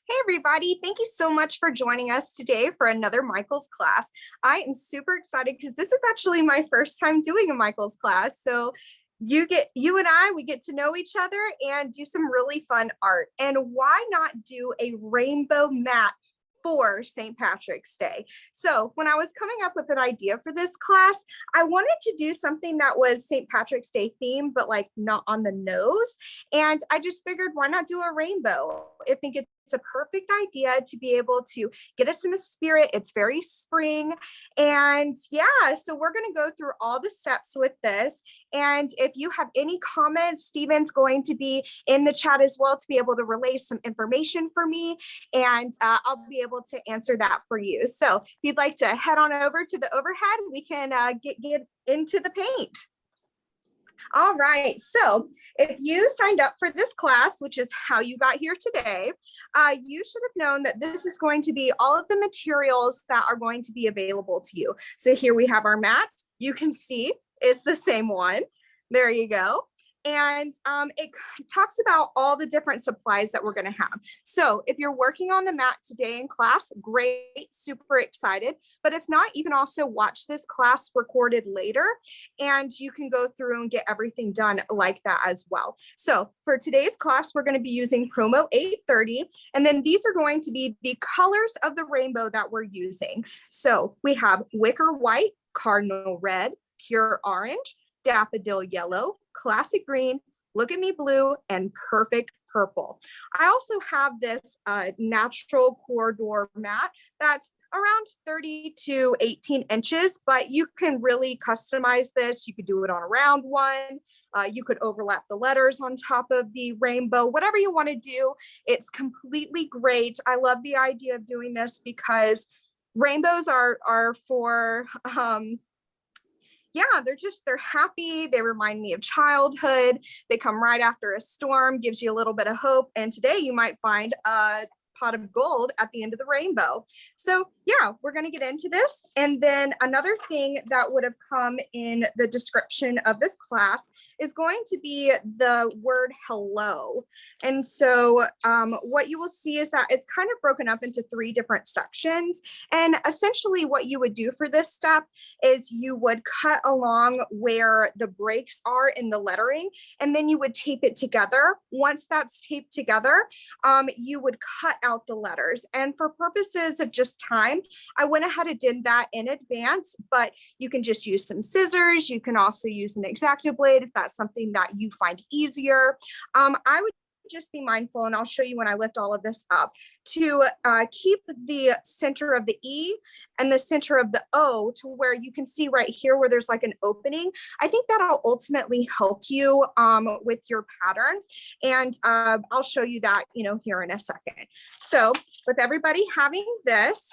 Hey everybody, thank you so much for joining us today for another Michael's class. I am super excited because this is actually my first time doing a Michael's class. So you and I, we get to know each other and do some really fun art. And why not do a rainbow mat for St. Patrick's Day? So when I was coming up with an idea for this class, I wanted to do something that was St. Patrick's Day themed, but like not on the nose. And I just figured, why not do a rainbow? I think it's a perfect idea to be able to get us in the spirit. It's very spring. And yeah, so we're going to go through all the steps with this. And if you have any comments, Steven's going to be in the chat as well to be able to relay some information for me. And I'll be able to answer that for you. So if you'd like to head on over to the overhead, we can get into the paint. All right, so if you signed up for this class, which is how you got here today, you should have known that this is going to be all of the materials that are going to be available to you. So here we have our mat. You can see it's the same one. There you go. And it talks about all the different supplies that we're going to have. So if you're working on the mat today in class, great, super excited. But if not, you can also watch this class recorded later and you can go through and get everything done like that as well. So for today's class, we're going to be using Promo 830. And then these are going to be the colors of the rainbow that we're using. So we have Wicker White, Cardinal Red, Pure Orange, Daffodil Yellow, Classic Green, Look at Me Blue, and Perfect Purple. I also have this Natural Coir Door Mat that's around 30 to 18 inches, but you can really customize this. You could do it on a round one. You could overlap the letters on top of the rainbow, whatever you want to do. It's completely great. I love the idea of doing this because rainbows are for yeah, they're happy. They remind me of childhood. They come right after a storm, gives you a little bit of hope. And today you might find a pot of gold at the end of the rainbow. So yeah, we're going to get into this. And then another thing that would have come in the description of this class is going to be the word hello. And so what you will see is that it's kind of broken up into 3 different sections. And essentially what you would do for this step is you would cut along where the breaks are in the lettering, and then you would tape it together. Once that's taped together, you would cut out the letters. And for purposes of just time, I went ahead and did that in advance, but you can just use some scissors. You can also use an X-Acto blade if that's something that you find easier. I would just be mindful, and I'll show you when I lift all of this up, to keep the center of the E and the center of the O to where you can see right here where there's like an opening. I think that'll ultimately help you with your pattern. And I'll show you that, here in a second. So with everybody having this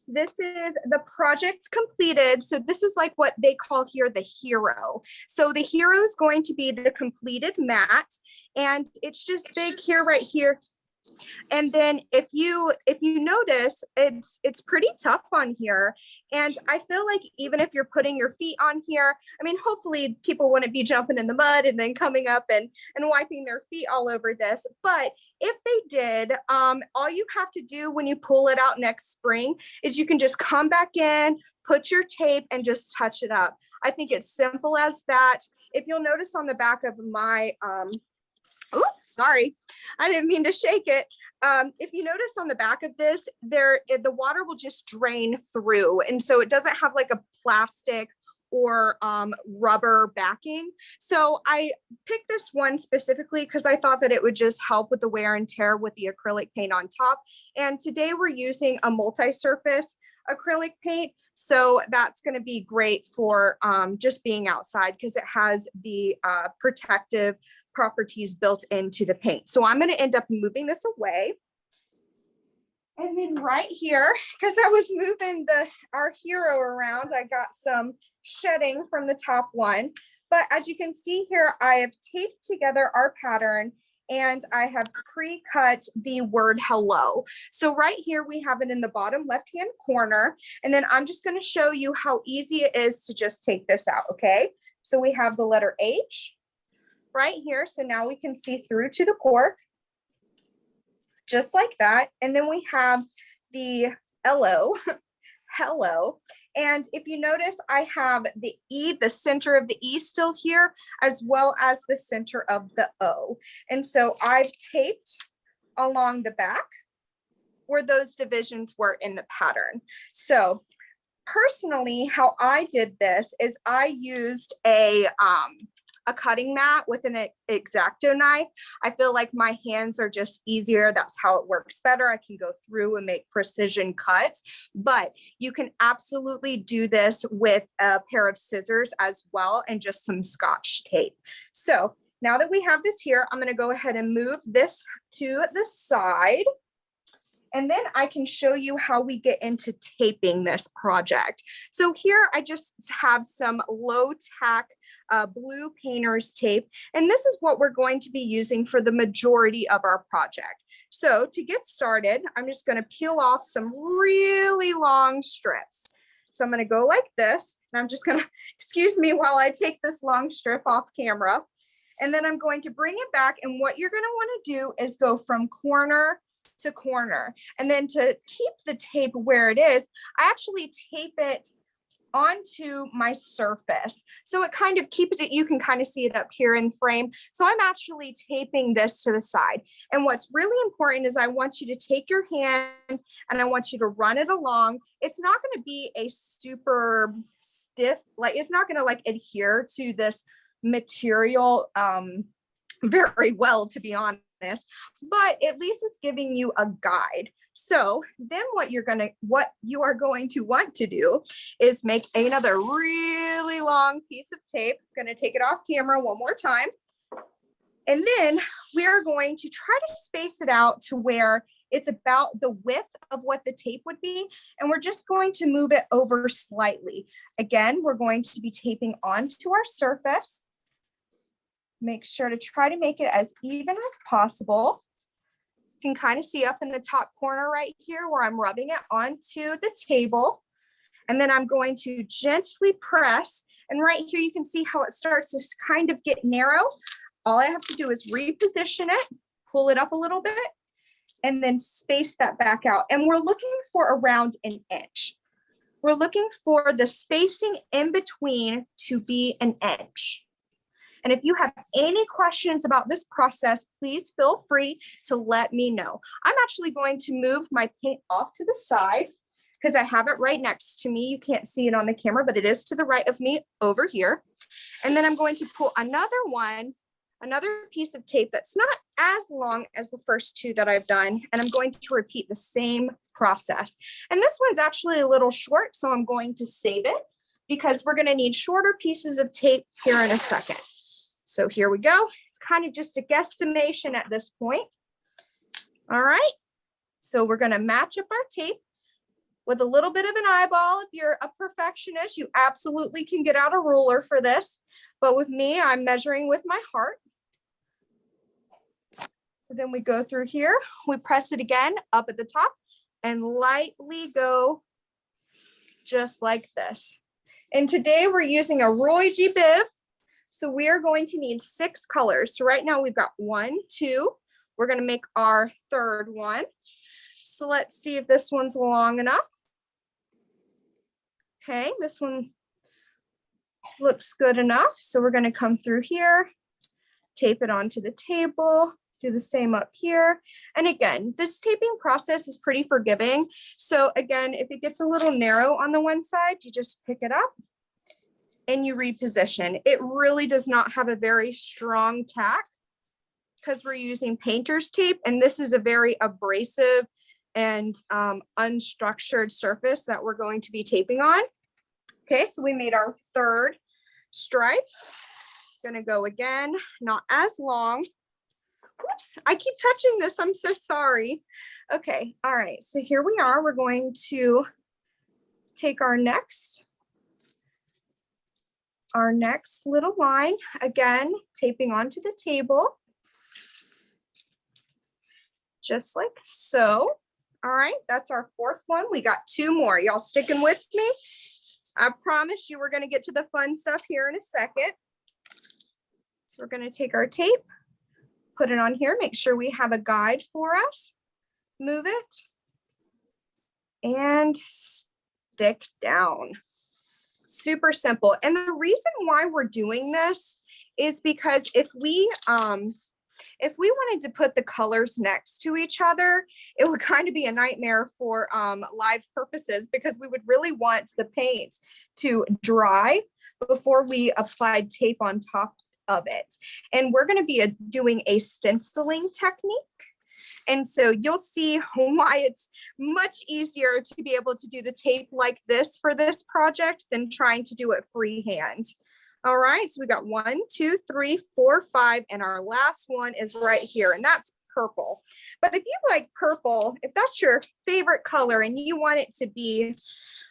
is the project completed. So this is like what they call here the hero. So the hero is going to be the completed mat, and it's just big here, right here. And then if you notice, it's pretty tough on here. And I feel like even if you're putting your feet on here, I mean, hopefully people wouldn't be jumping in the mud and then coming up and wiping their feet all over this. But if they did, all you have to do when you pull it out next spring is you can just come back in, put your tape, and just touch it up. I think it's simple as that. If you'll notice on the back of my oops, sorry, I didn't mean to shake it. If you notice on the back of this, the water will just drain through. And so it doesn't have like a plastic or rubber backing. So I picked this one specifically because I thought that it would just help with the wear and tear with the acrylic paint on top. And today we're using a multi-surface acrylic paint. So that's going to be great for just being outside because it has the protective properties built into the paint. So I'm going to end up moving this away. And then right here, because I was moving our hero around, I got some shedding from the top one. But as you can see here, I have taped together our pattern and I have pre-cut the word hello. So right here, we have it in the bottom left-hand corner. And then I'm just going to show you how easy it is to just take this out, okay? So we have the letter H right here. So now we can see through to the cork. just like that. And then we have the hello, hello. And if you notice, I have the E, the center of the E still here, as well as the center of the O. And so I've taped along the back where those divisions were in the pattern. So personally, how I did this is I used a cutting mat with an X-Acto knife. I feel like my hands are just easier. That's how it works better. I can go through and make precision cuts, but you can absolutely do this with a pair of scissors as well and just some Scotch tape. So now that we have this here, I'm going to go ahead and move this to the side. And then I can show you how we get into taping this project. So here I just have some low tack blue painter's tape. And this is what we're going to be using for the majority of our project. So to get started, I'm just going to peel off some really long strips. So I'm going to go like this. And I'm just going to, excuse me while I take this long strip off camera. And then I'm going to bring it back. And what you're going to want to do is go from corner to corner. And then to keep the tape where it is, I actually tape it onto my surface. So it kind of keeps it, you can kind of see it up here in frame. So I'm actually taping this to the side. And what's really important is I want you to take your hand and I want you to run it along. It's not going to be a super stiff, like it's not going to like adhere to this material very well, to be honest, but at least it's giving you a guide. So then what you are going to want to do is make another really long piece of tape. I'm going to take it off camera one more time. And then we are going to try to space it out to where it's about the width of what the tape would be. And we're just going to move it over slightly. Again, we're going to be taping onto our surface. Make sure to try to make it as even as possible. You can kind of see up in the top corner right here where I'm rubbing it onto the table. And then I'm going to gently press. And right here, you can see how it starts to kind of get narrow. All I have to do is reposition it, pull it up a little bit, and then space that back out. And we're looking for around an inch. We're looking for the spacing in between to be an inch. And if you have any questions about this process, please feel free to let me know. I'm actually going to move my paint off to the side because I have it right next to me. You can't see it on the camera, but it is to the right of me over here. And then I'm going to pull another piece of tape that's not as long as the first two that I've done. And I'm going to repeat the same process. And this one's actually a little short, so I'm going to save it because we're going to need shorter pieces of tape here in a second. So here we go. It's kind of just a guesstimation at this point. All right. So we're going to match up our tape with a little bit of an eyeball. If you're a perfectionist, you absolutely can get out a ruler for this. But with me, I'm measuring with my heart. So then we go through here. We press it again up at the top and lightly go just like this. And today we're using a Roy G. Biv. So we are going to need 6 colors. So right now we've got 1, 2. We're going to make our third one. So let's see if this one's long enough. Okay, this one looks good enough. So we're going to come through here, tape it onto the table, do the same up here. And again, this taping process is pretty forgiving. So again, if it gets a little narrow on the one side, you just pick it up and you reposition. It really does not have a very strong tack because we're using painter's tape, and this is a very abrasive and unstructured surface that we're going to be taping on. Okay, so we made our third stripe. Gonna go again, not as long. Whoops, I keep touching this, I'm so sorry. Okay, all right, so here we are. We're going to take our next little line, again, taping onto the table, just like so. All right, that's our fourth one. We got 2 more. Y'all sticking with me? I promise you we're going to get to the fun stuff here in a second. So we're going to take our tape, put it on here, make sure we have a guide for us. move it, and stick down. Super simple. And the reason why we're doing this is because if we wanted to put the colors next to each other, it would kind of be a nightmare for live purposes, because we would really want the paint to dry before we applied tape on top of it. And we're going to be doing a stenciling technique. And so you'll see why it's much easier to be able to do the tape like this for this project than trying to do it freehand. All right, so we got 1, 2, 3, 4, 5, and our last one is right here, and that's purple. But if you like purple, if that's your favorite color and you want it to be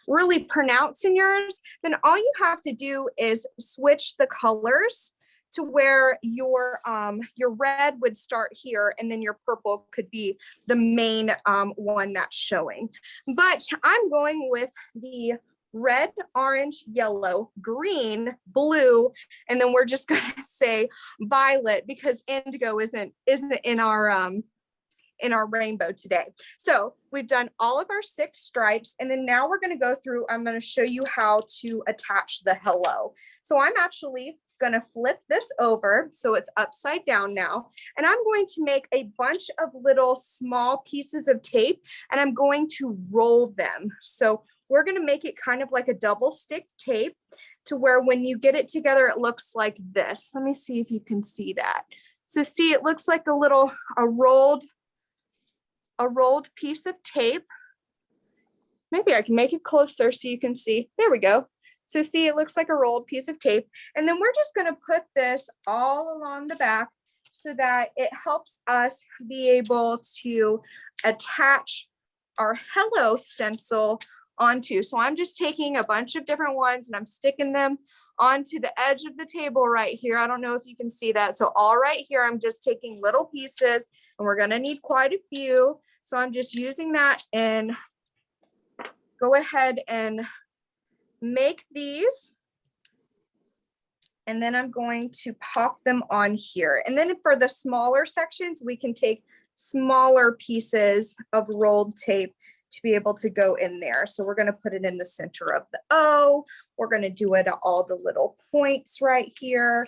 really pronounced in yours, then all you have to do is switch the colors to where your red would start here, and then your purple could be the main one that's showing. But I'm going with the red, orange, yellow, green, blue, and then we're just going to say violet, because indigo isn't in our rainbow today. So we've done all of our 6 stripes, and then now we're going to go through, I'm going to show you how to attach the hello. So I'm actually going to flip this over so it's upside down now, and I'm going to make a bunch of little small pieces of tape, and I'm going to roll them. So we're going to make it kind of like a double stick tape, to where when you get it together, it looks like this. Let me see if you can see that. So see, it looks like a rolled piece of tape. Maybe I can make it closer so you can see. There we go. So see, it looks like a rolled piece of tape. And then we're just going to put this all along the back so that it helps us be able to attach our hello stencil onto. So I'm just taking a bunch of different ones and I'm sticking them onto the edge of the table right here. I don't know if you can see that. So all right here, I'm just taking little pieces, and we're going to need quite a few. So I'm just using that, and go ahead and make these, and then I'm going to pop them on here. And then for the smaller sections, we can take smaller pieces of rolled tape to be able to go in there. So we're going to put it in the center of the O. We're going to do it at all the little points right here.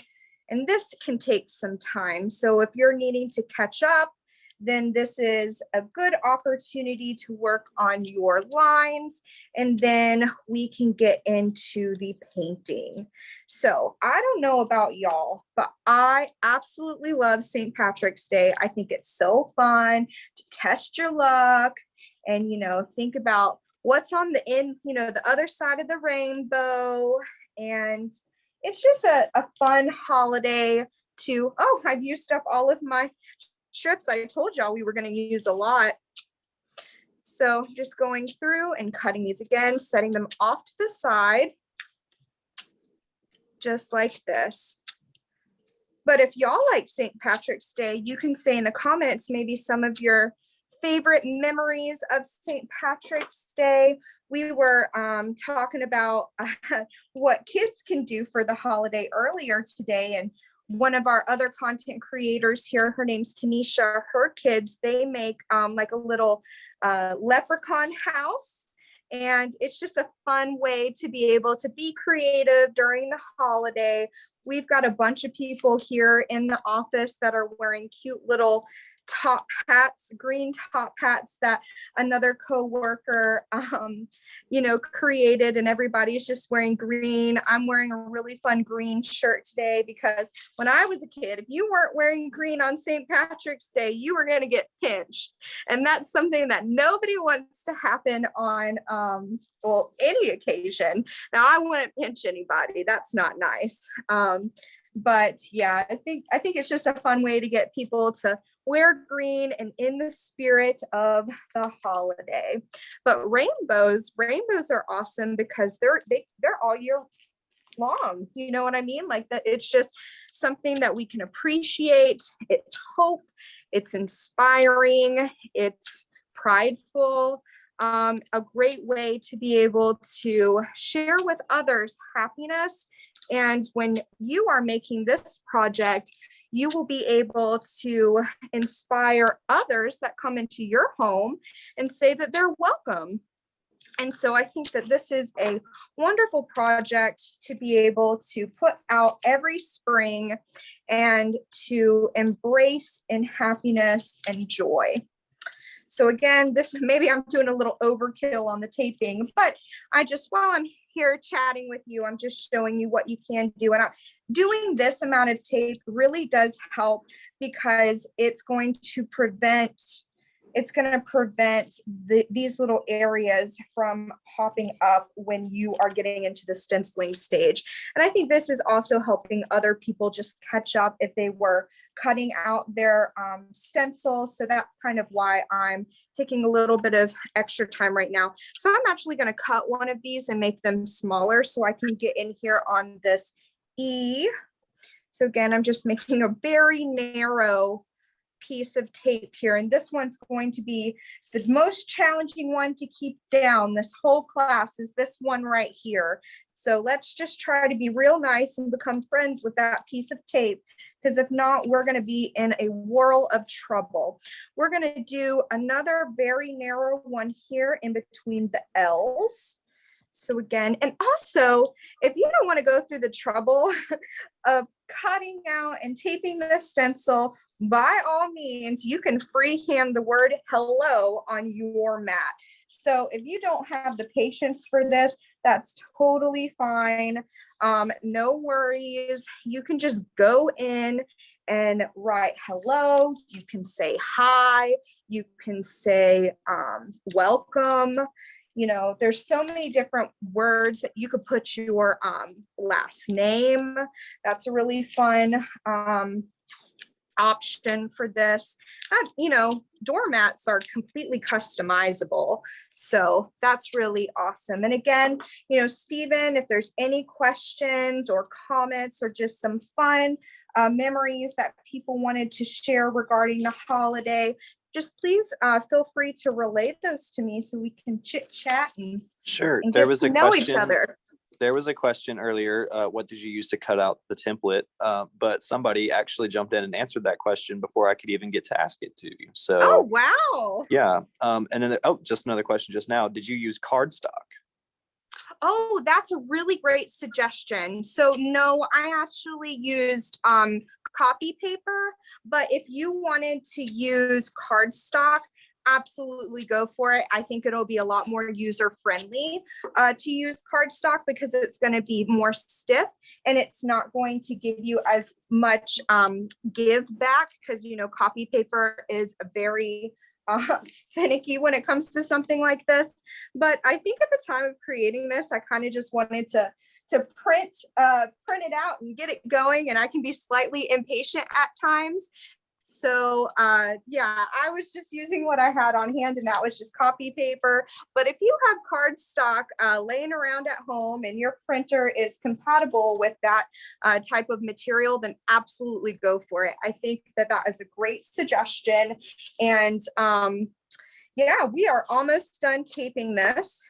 And this can take some time. So if you're needing to catch up, then this is a good opportunity to work on your lines, and then we can get into the painting. So I don't know about y'all, but I absolutely love St. Patrick's Day. I think it's so fun to test your luck and, think about what's on the other side of the rainbow. And it's just a fun holiday to, oh, I've used up all of my strips. I told y'all we were going to use a lot. So just going through and cutting these again, setting them off to the side, just like this. But if y'all like St. Patrick's Day, you can say in the comments maybe some of your favorite memories of St. Patrick's Day. We were talking about what kids can do for the holiday earlier today, and one of our other content creators here, her name's Tanisha, her kids, they make like a little leprechaun house. And it's just a fun way to be able to be creative during the holiday. We've got a bunch of people here in the office that are wearing cute little top hats, green top hats that another co-worker created, and everybody's just wearing green. I'm wearing a really fun green shirt today because when I was a kid, if you weren't wearing green on St. Patrick's Day, you were going to get pinched, and that's something that nobody wants to happen on any occasion. Now I wouldn't pinch anybody, that's not nice. But yeah, I think it's just a fun way to get people to wear green and in the spirit of the holiday. But rainbows are awesome because they're all year long. You know what I mean? Like that, it's just something that we can appreciate. It's hope, it's inspiring, it's prideful. A great way to be able to share with others happiness. And when you are making this project, you will be able to inspire others that come into your home and say that they're welcome. And so I think that this is a wonderful project to be able to put out every spring and to embrace in happiness and joy. So again, this maybe I'm doing a little overkill on the taping, but while I'm here chatting with you, I'm just showing you what you can do. And doing this amount of tape really does help because it's going to prevent these little areas from popping up when you are getting into the stenciling stage. And I think this is also helping other people just catch up if they were cutting out their stencils. So that's kind of why I'm taking a little bit of extra time right now. So I'm actually going to cut one of these and make them smaller so I can get in here on this E. So again, I'm just making a very narrow piece of tape here, and this one's going to be the most challenging one to keep down this whole class, is this one right here. So let's just try to be real nice and become friends with that piece of tape, because if not, we're going to be in a whirl of trouble. We're going to do another very narrow one here in between the L's. So again, and also, if you don't want to go through the trouble of cutting out and taping the stencil, by all means, you can freehand the word hello on your mat. So if you don't have the patience for this, that's totally fine. No worries. You can just go in and write hello. You can say hi. You can say welcome. You know, there's so many different words that you could put your last name. That's a really fun option for this. You know, doormats are completely customizable. So that's really awesome. And again, you know, Stephen, if there's any questions or comments or just some fun memories that people wanted to share regarding the holiday, just please feel free to relay those to me so we can chit chat and, sure. and There get was to a know question. each other. There was a question earlier, what did you use to cut out the template? But somebody actually jumped in and answered that question before I could even get to ask it to you. So, oh, wow. Yeah. And then, just another question just now. Did you use cardstock? Oh, that's a really great suggestion. So no, I actually used copy paper, but if you wanted to use cardstock, absolutely go for it. I think it'll be a lot more user friendly to use cardstock because it's going to be more stiff and it's not going to give you as much give back, because, you know, copy paper is a very finicky when it comes to something like this. But I think at the time of creating this, I kind of just wanted to print it out and get it going, and I can be slightly impatient at times. So yeah, I was just using what I had on hand, and that was just copy paper. But if you have cardstock laying around at home and your printer is compatible with that type of material, then absolutely go for it. I think that that is a great suggestion. And yeah, we are almost done taping this.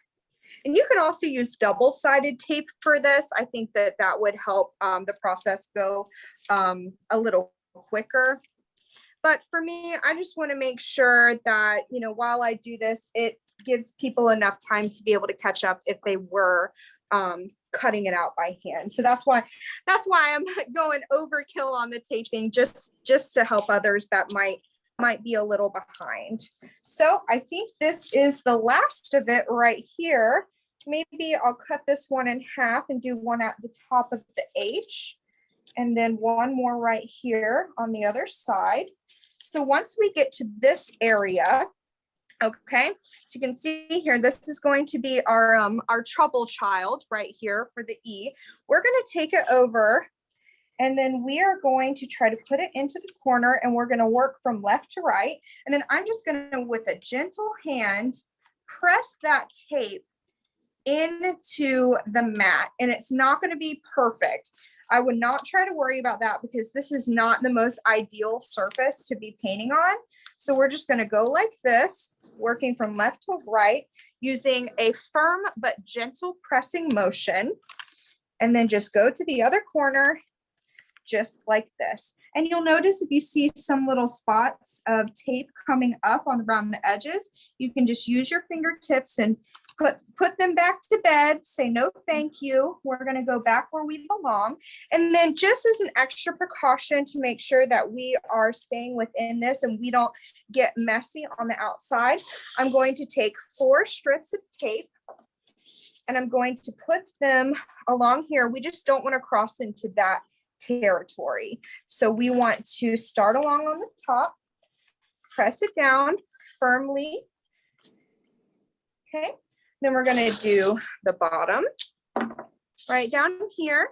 And you can also use double-sided tape for this. I think that that would help the process go a little quicker. But for me, I just want to make sure that, you know, while I do this, it gives people enough time to be able to catch up if they were cutting it out by hand. So that's why I'm going overkill on the taping, just to help others that might be a little behind. So I think this is the last of it right here. Maybe I'll cut this one in half and do one at the top of the H, and then one more right here on the other side. So once we get to this area, okay, so you can see here, this is going to be our trouble child right here for the E. We're going to take it over, and then we are going to try to put it into the corner, and we're going to work from left to right. And then I'm just going to, with a gentle hand, press that tape into the mat, and it's not going to be perfect. I would not try to worry about that because this is not the most ideal surface to be painting on. So we're just going to go like this, working from left to right, using a firm but gentle pressing motion, and then just go to the other corner, just like this. And you'll notice if you see some little spots of tape coming up on around the edges, you can just use your fingertips and put them back to bed, say no thank you. We're going to go back where we belong. And then just as an extra precaution to make sure that we are staying within this and we don't get messy on the outside, I'm going to take 4 strips of tape and I'm going to put them along here. We just don't want to cross into that territory. So we want to start along on the top, press it down firmly. Okay. Then we're going to do the bottom right down here.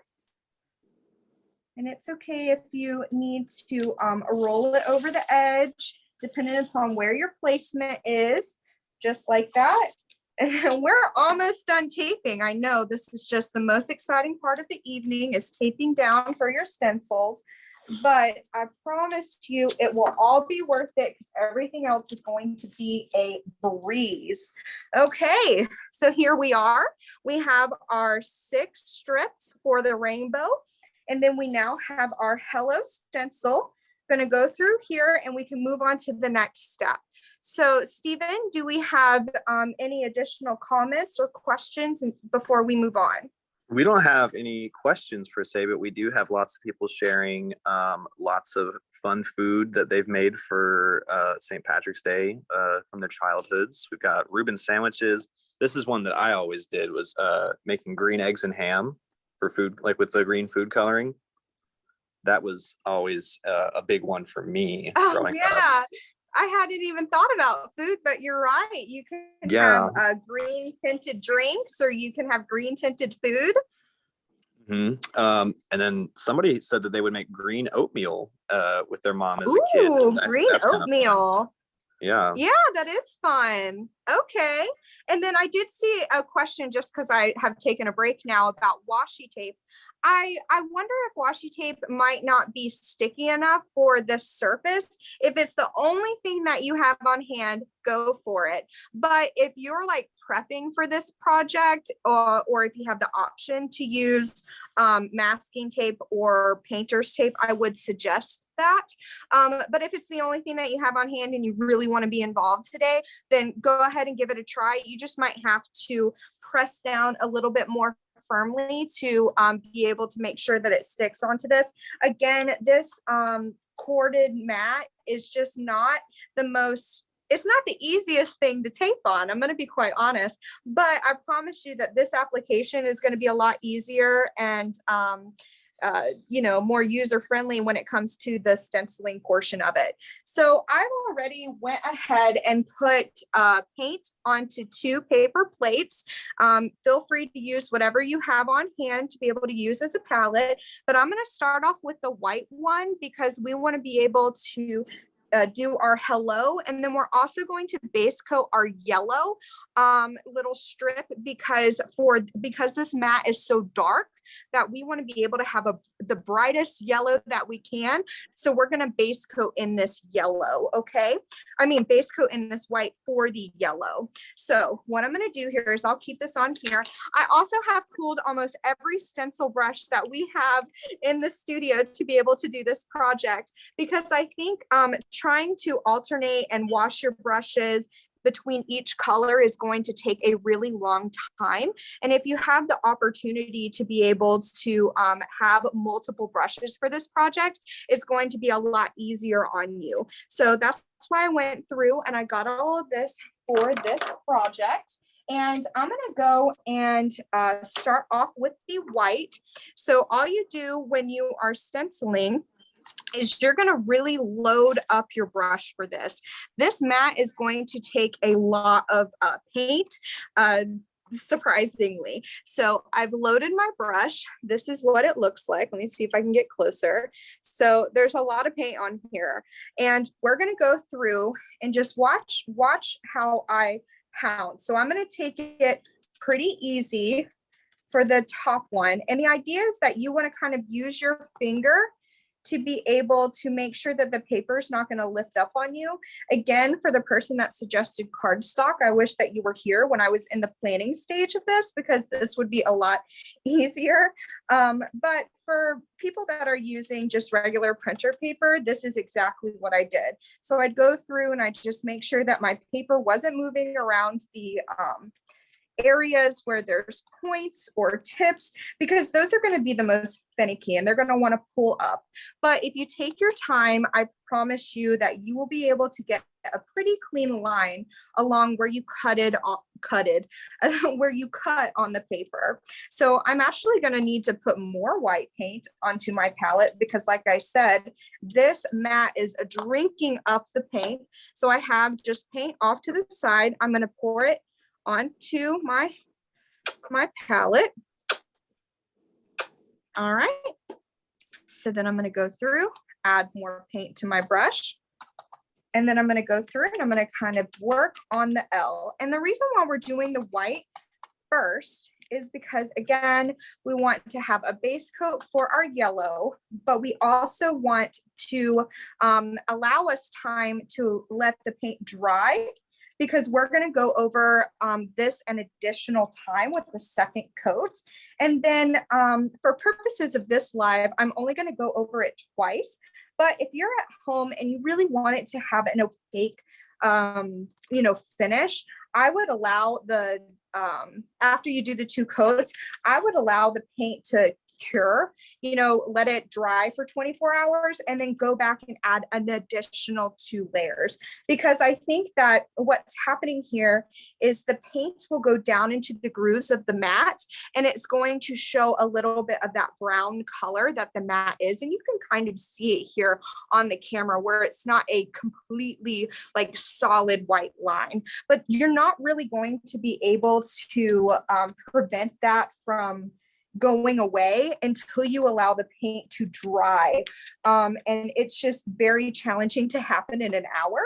And it's okay if you need to roll it over the edge, depending upon where your placement is, just like that. And we're almost done taping. I know this is just the most exciting part of the evening is taping down for your stencils. But I promise you it will all be worth it because everything else is going to be a breeze. Okay, so here we are. We have our 6 strips for the rainbow. And then we now have our Hello stencil. Going to go through here and we can move on to the next step. So Stephen, do we have any additional comments or questions before we move on? We don't have any questions per se, but we do have lots of people sharing lots of fun food that they've made for St. Patrick's Day from their childhoods. We've got Reuben sandwiches. This is one that I always did, was making green eggs and ham for food, like with the green food coloring. That was always a big one for me. Oh yeah, I hadn't even thought about food, but you're right. You can have green tinted drinks, or you can have green tinted food. Mm-hmm. And then somebody said that they would make green oatmeal with their mom as a kid. Ooh, green oatmeal. Yeah. Yeah, that is fun. Okay. And then I did see a question, just because I have taken a break now, about washi tape. I wonder if washi tape might not be sticky enough for this surface. If it's the only thing that you have on hand, go for it. But if you're like prepping for this project, or if you have the option to use masking tape or painter's tape, I would suggest that. But if it's the only thing that you have on hand and you really want to be involved today, then go ahead and give it a try. You just might have to press down a little bit more firmly to be able to make sure that it sticks onto this. Again, this corded mat is just not it's not the easiest thing to tape on. I'm going to be quite honest, but I promise you that this application is going to be a lot easier and more user-friendly when it comes to the stenciling portion of it. So I've already went ahead and put paint onto 2 paper plates. Feel free to use whatever you have on hand to be able to use as a palette, but I'm going to start off with the white one because we want to be able to do our hello, and then we're also going to base coat our yellow little strip because this mat is so dark that we want to be able to have the brightest yellow that we can. So we're going to base coat in this yellow. Okay. I mean, base coat in this white for the yellow. So what I'm going to do here is I'll keep this on here. I also have cooled almost every stencil brush that we have in the studio to be able to do this project, because I think trying to alternate and wash your brushes between each color is going to take a really long time. And if you have the opportunity to be able to have multiple brushes for this project, it's going to be a lot easier on you. So that's why I went through and I got all of this for this project. And I'm going to go and start off with the white. So all you do when you are stenciling is you're going to really load up your brush for this. This mat is going to take a lot of paint, surprisingly. So I've loaded my brush. This is what it looks like. Let me see if I can get closer. So there's a lot of paint on here, and we're going to go through and just watch how I pound. So I'm going to take it pretty easy for the top one. And the idea is that you want to kind of use your finger to be able to make sure that the paper is not going to lift up on you. Again, for the person that suggested cardstock, I wish that you were here when I was in the planning stage of this, because this would be a lot easier. But for people that are using just regular printer paper, this is exactly what I did. So I'd go through and I'd just make sure that my paper wasn't moving around the areas where there's points or tips, because those are going to be the most finicky and they're going to want to pull up. But if you take your time, I promise you that you will be able to get a pretty clean line along where you where you cut on the paper. So I'm actually going to need to put more white paint onto my palette, because like I said, this mat is drinking up the paint. So I have just paint off to the side. I'm going to pour it onto my palette. All right. So then I'm going to go through, add more paint to my brush. And then I'm going to go through and I'm going to kind of work on the L. And the reason why we're doing the white first is because, again, we want to have a base coat for our yellow, but we also want to allow us time to let the paint dry, because we're going to go over this an additional time with the second coat. And then for purposes of this live, I'm only going to go over it twice. But if you're at home and you really want it to have an opaque, finish, I would allow the, after you do the two coats, I would allow the paint to cure, let it dry for 24 hours and then go back and add an additional 2 layers. Because I think that what's happening here is the paint will go down into the grooves of the mat and it's going to show a little bit of that brown color that the mat is. And you can kind of see it here on the camera where it's not a completely like solid white line, but you're not really going to be able to prevent that from going away until you allow the paint to dry. And it's just very challenging to happen in an hour.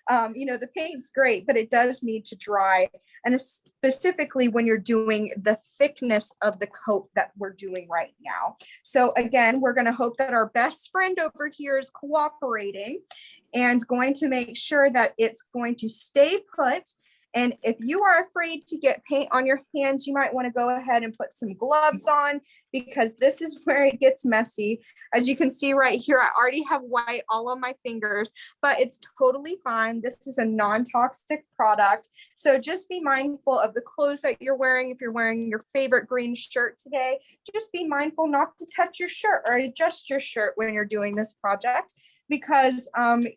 The paint's great, but it does need to dry. And specifically when you're doing the thickness of the coat that we're doing right now. So again, we're going to hope that our best friend over here is cooperating and going to make sure that it's going to stay put. And if you are afraid to get paint on your hands, you might want to go ahead and put some gloves on, because this is where it gets messy. As you can see right here, I already have white all on my fingers, but it's totally fine. This is a non-toxic product. So just be mindful of the clothes that you're wearing. If you're wearing your favorite green shirt today, just be mindful not to touch your shirt or adjust your shirt when you're doing this project, because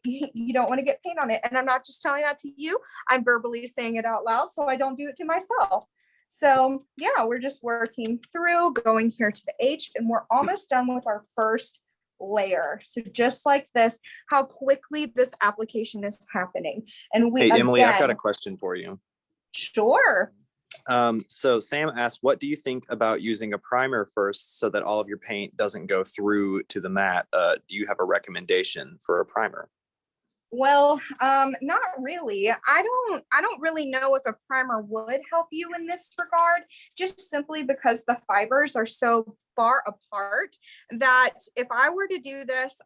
you don't want to get paint on it. And I'm not just telling that to you, I'm verbally saying it out loud, so I don't do it to myself. So yeah, we're just working through, going here to the H, and we're almost done with our first layer. So just like this, how quickly this application is happening. And we, hey, Emily, I've got a again, question for you. Sure. So Sam asked, what do you think about using a primer first so that all of your paint doesn't go through to the mat? Do you have a recommendation for a primer? Well, not really. I don't really know if a primer would help you in this regard, just simply because the fibers are so far apart that if I were to do this,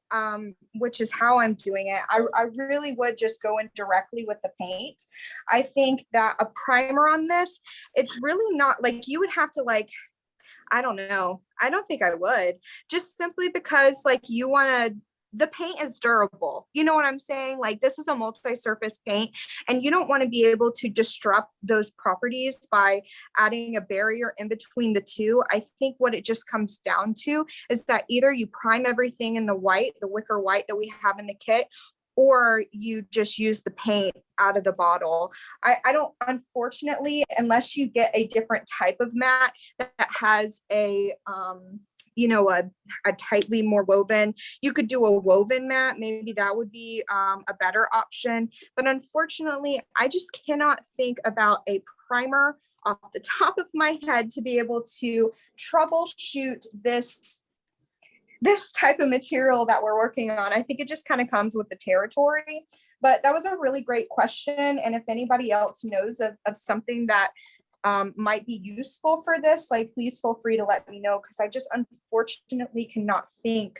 which is how I'm doing it, I really would just go in directly with the paint. I think that a primer on this, it's really not like you would have to I don't know. I don't think I would, just simply because you want to, the paint is durable. You know what I'm saying? This is a multi-surface paint and you don't want to be able to disrupt those properties by adding a barrier in between the two. I think what it just comes down to is that either you prime everything in the white, the wicker white that we have in the kit, or you just use the paint out of the bottle. I don't, unfortunately, unless you get a different type of mat that has a tightly more woven, you could do a woven mat. Maybe that would be a better option. But unfortunately, I just cannot think about a primer off the top of my head to be able to troubleshoot this type of material that we're working on. I think it just kind of comes with the territory. But that was a really great question. And if anybody else knows of something that might be useful for this, please feel free to let me know, because I just unfortunately cannot think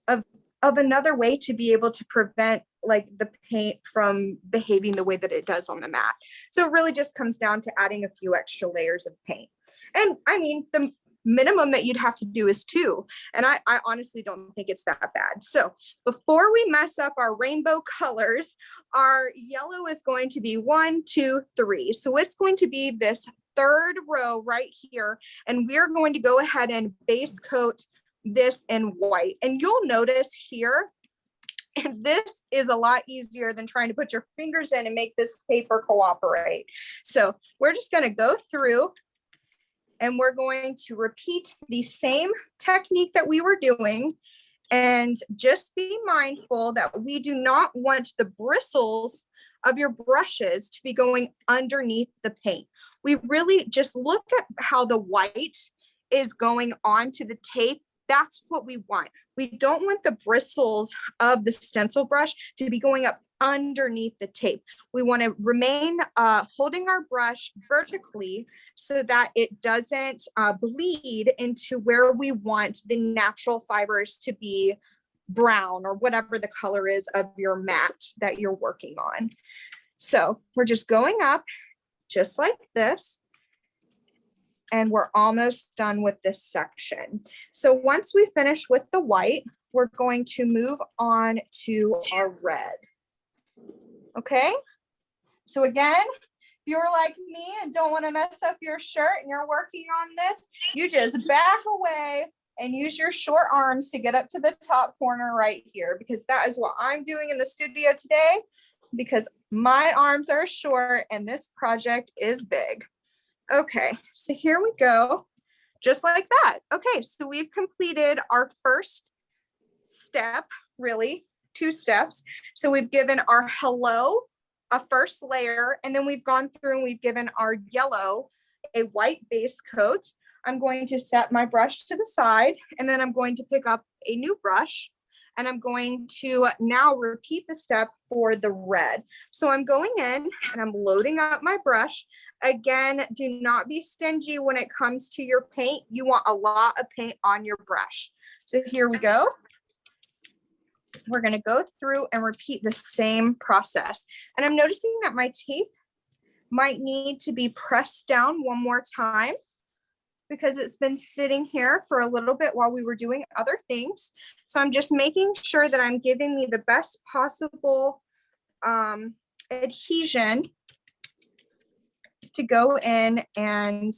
of of another way to be able to prevent like the paint from behaving the way that it does on the mat. So it really just comes down to adding a few extra layers of paint. And I mean, the minimum that you'd have to do is 2. And I honestly don't think it's that bad. So before we mess up our rainbow colors, our yellow is going to be 1, 2, 3. So it's going to be this 3rd row right here. And we're going to go ahead and base coat this in white. And you'll notice here, this is a lot easier than trying to put your fingers in and make this paper cooperate. So we're just going to go through and we're going to repeat the same technique that we were doing. And just be mindful that we do not want the bristles of your brushes to be going underneath the paint. We really just look at how the white is going onto the tape. That's what we want. We don't want the bristles of the stencil brush to be going up underneath the tape. We want to remain holding our brush vertically so that it doesn't bleed into where we want the natural fibers to be brown or whatever the color is of your mat that you're working on. So we're just going up just like this. And we're almost done with this section. So once we finish with the white, we're going to move on to our red. Okay. So again, if you're like me and don't want to mess up your shirt and you're working on this, you just back away and use your short arms to get up to the top corner right here, because that is what I'm doing in the studio today, because my arms are short and this project is big. Okay, so here we go, just like that. Okay, so we've completed our first step, really, 2 steps. So we've given our hello a first layer, and then we've gone through and we've given our yellow a white base coat. I'm going to set my brush to the side, and then I'm going to pick up a new brush, and I'm going to now repeat the step for the red. So I'm going in and I'm loading up my brush. Again, do not be stingy when it comes to your paint. You want a lot of paint on your brush. So here we go. We're going to go through and repeat the same process. And I'm noticing that my tape might need to be pressed down one more time, because it's been sitting here for a little bit while we were doing other things. So I'm just making sure that I'm giving me the best possible adhesion to go in and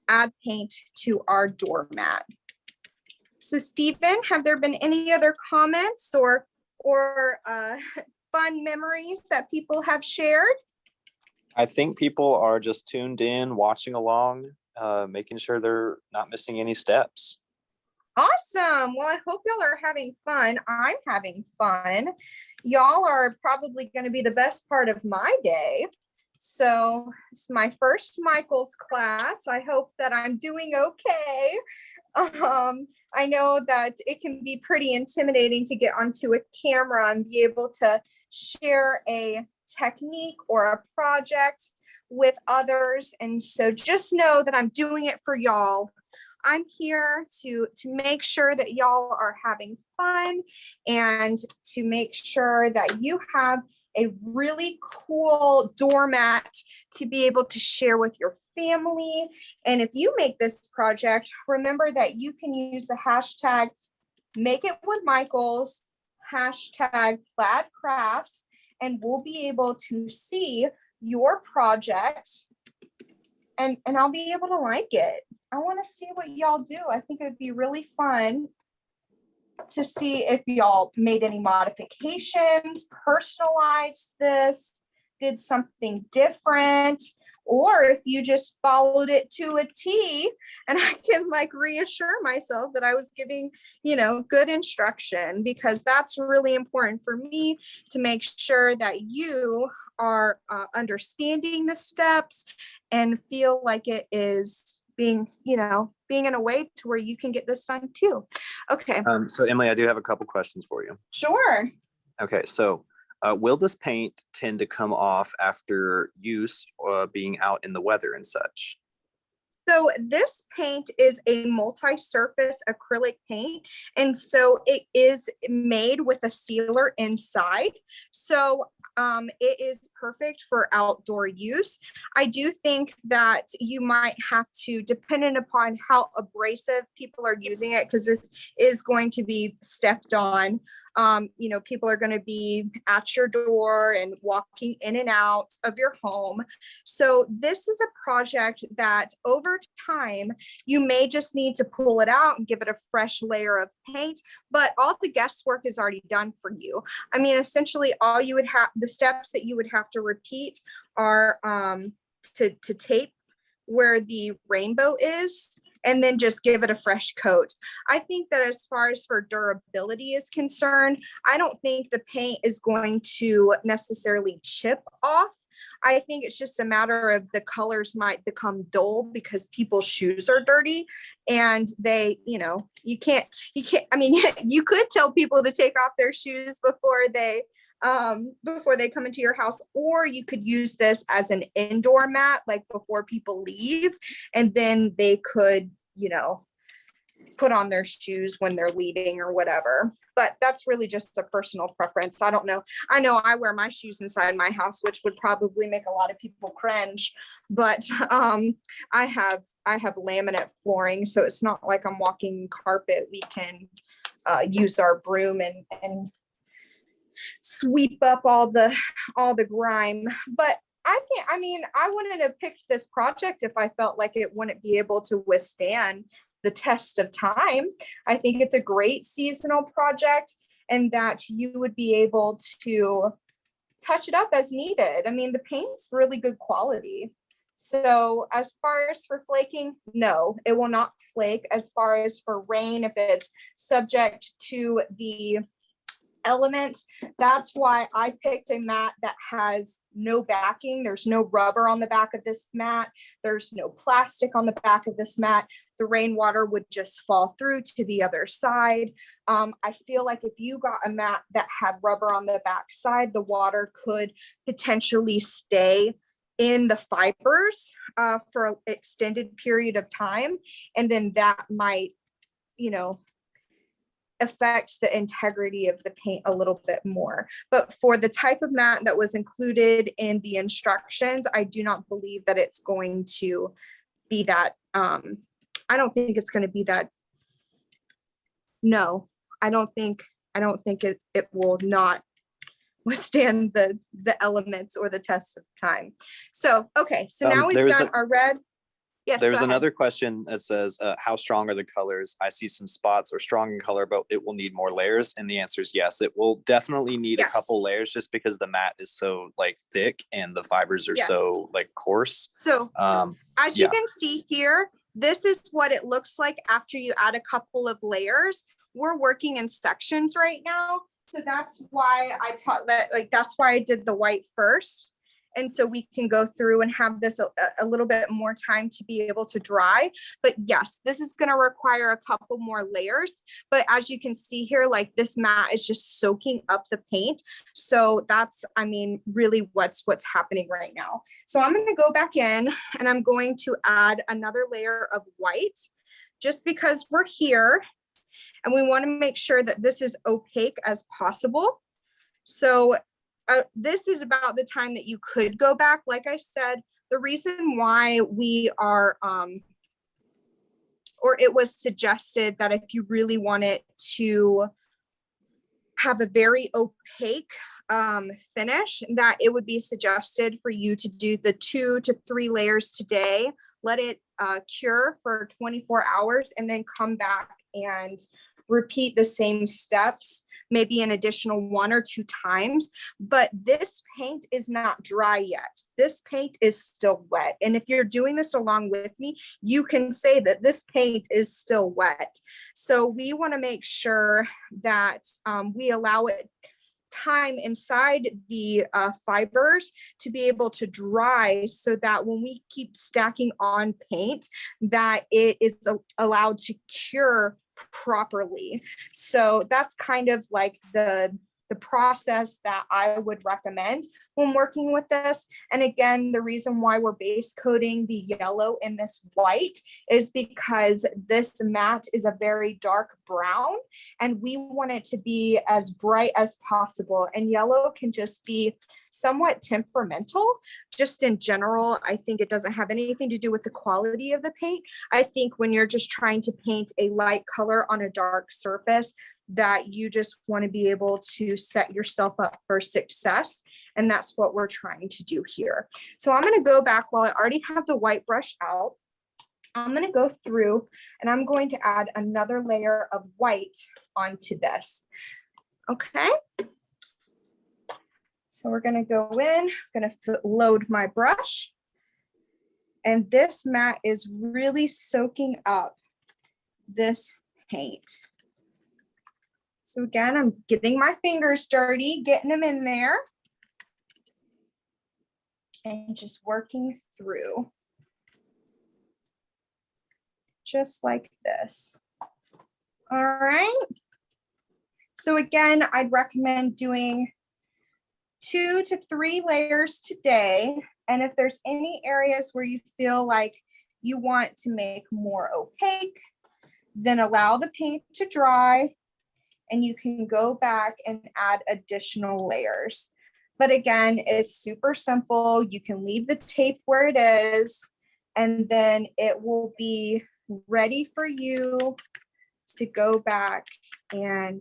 add paint to our doormat. So Stephen, have there been any other comments or fun memories that people have shared? I think people are just tuned in, watching along, making sure they're not missing any steps. Awesome. Well, I hope y'all are having fun. I'm having fun. Y'all are probably going to be the best part of my day. So it's my first Michael's class. I hope that I'm doing okay. I know that it can be pretty intimidating to get onto a camera and be able to share a technique or a project with others. And so just know that I'm doing it for y'all. I'm here to make sure that y'all are having fun and to make sure that you have a really cool doormat to be able to share with your family. And if you make this project, remember that you can use the hashtag Make It With Michaels, hashtag Plaid Crafts, and we'll be able to see your project and I'll be able to like it. I want to see what y'all do. I think it would be really fun to see if y'all made any modifications, personalized this, did something different, or if you just followed it to a T and I can like reassure myself that I was giving, good instruction, because that's really important for me to make sure that you are understanding the steps and feel like it is being in a way to where you can get this done too. Okay. So Emily, I do have a couple questions for you. Sure. Okay, so will this paint tend to come off after use, being out in the weather and such? So this paint is a multi-surface acrylic paint. And so it is made with a sealer inside. So it is perfect for outdoor use. I do think that you might have to, depending upon how abrasive people are using it, because this is going to be stepped on. You know, people are going to be at your door and walking in and out of your home. So this is a project that over time, you may just need to pull it out and give it a fresh layer of paint, but all the guesswork is already done for you. I mean, essentially all you would have, the steps that you would have to repeat are to tape where the rainbow is, and then just give it a fresh coat. I think that as far as for durability is concerned, I don't think the paint is going to necessarily chip off. I think it's just a matter of the colors might become dull because people's shoes are dirty and they, you know, you can't, I mean, you could tell people to take off their shoes before they come into your house, or you could use this as an indoor mat, like before people leave, and then they could, you know, put on their shoes when they're leaving or whatever. But that's really just a personal preference. I don't know. I know I wear my shoes inside my house, which would probably make a lot of people cringe, but I have laminate flooring, so it's not like I'm walking carpet. We can use our broom and sweep up all the grime. But I mean, I wouldn't have picked this project if I felt like it wouldn't be able to withstand the test of time. I think it's a great seasonal project and that you would be able to touch it up as needed. I mean, the paint's really good quality. So as far as for flaking, no, it will not flake. As far as for rain, if it's subject to the elements, that's why I picked a mat that has no backing. There's no rubber on the back of this mat. There's no plastic on the back of this mat. The rainwater would just fall through to the other side. I feel like if you got a mat that had rubber on the back side, the water could potentially stay in the fibers for an extended period of time. And then that might, you know, affect the integrity of the paint a little bit more. But for the type of mat that was included in the instructions, I do not believe that it's going to be that, I don't think it's going to be that. No, I don't think it will not withstand the elements or the test of time. So, okay, so now we've done our red. Yes, there's another question that says, how strong are the colors? I see some spots are strong in color, but it will need more layers. And the answer is yes, it will definitely need a couple layers just because the mat is so like thick and the fibers are so like coarse. So as you can see here, this is what it looks like after you add a couple of layers. We're working in sections right now. So that's why I taught that, like, that's why I did the white first. And so we can go through and have this a little bit more time to be able to dry. But yes, this is going to require a couple more layers. But as you can see here, like this mat is just soaking up the paint. So that's, I mean, really what's happening right now. So I'm going to go back in and I'm going to add another layer of white just because we're here and we want to make sure that this is opaque as possible. So this is about the time that you could go back. Like I said, the reason why we are, or it was suggested that if you really wanted to have a very opaque finish, that it would be suggested for you to do the 2 to 3 layers today, let it cure for 24 hours, and then come back and repeat the same steps, maybe an additional 1 or 2 times. But this paint is not dry yet. This paint is still wet. And if you're doing this along with me, you can say that this paint is still wet. So we want to make sure that we allow it time inside the fibers to be able to dry, so that when we keep stacking on paint, that it is allowed to cure properly. So that's kind of like the the process that I would recommend when working with this. And again, the reason why we're base coating the yellow in this white is because this mat is a very dark brown and we want it to be as bright as possible. And yellow can just be somewhat temperamental. Just in general, I think it doesn't have anything to do with the quality of the paint. I think when you're just trying to paint a light color on a dark surface, that you just want to be able to set yourself up for success. And that's what we're trying to do here. So I'm going to go back while I already have the white brush out. I'm going to go through and I'm going to add another layer of white onto this. Okay. So we're going to go in, I'm going to load my brush. And this mat is really soaking up this paint. So again, I'm getting my fingers dirty, getting them in there. And just working through. Just like this. All right. So again, I'd recommend doing 2 to 3 layers today. And if there's any areas where you feel like you want to make more opaque, then allow the paint to dry and you can go back and add additional layers. But again, it's super simple. You can leave the tape where it is, and then it will be ready for you to go back and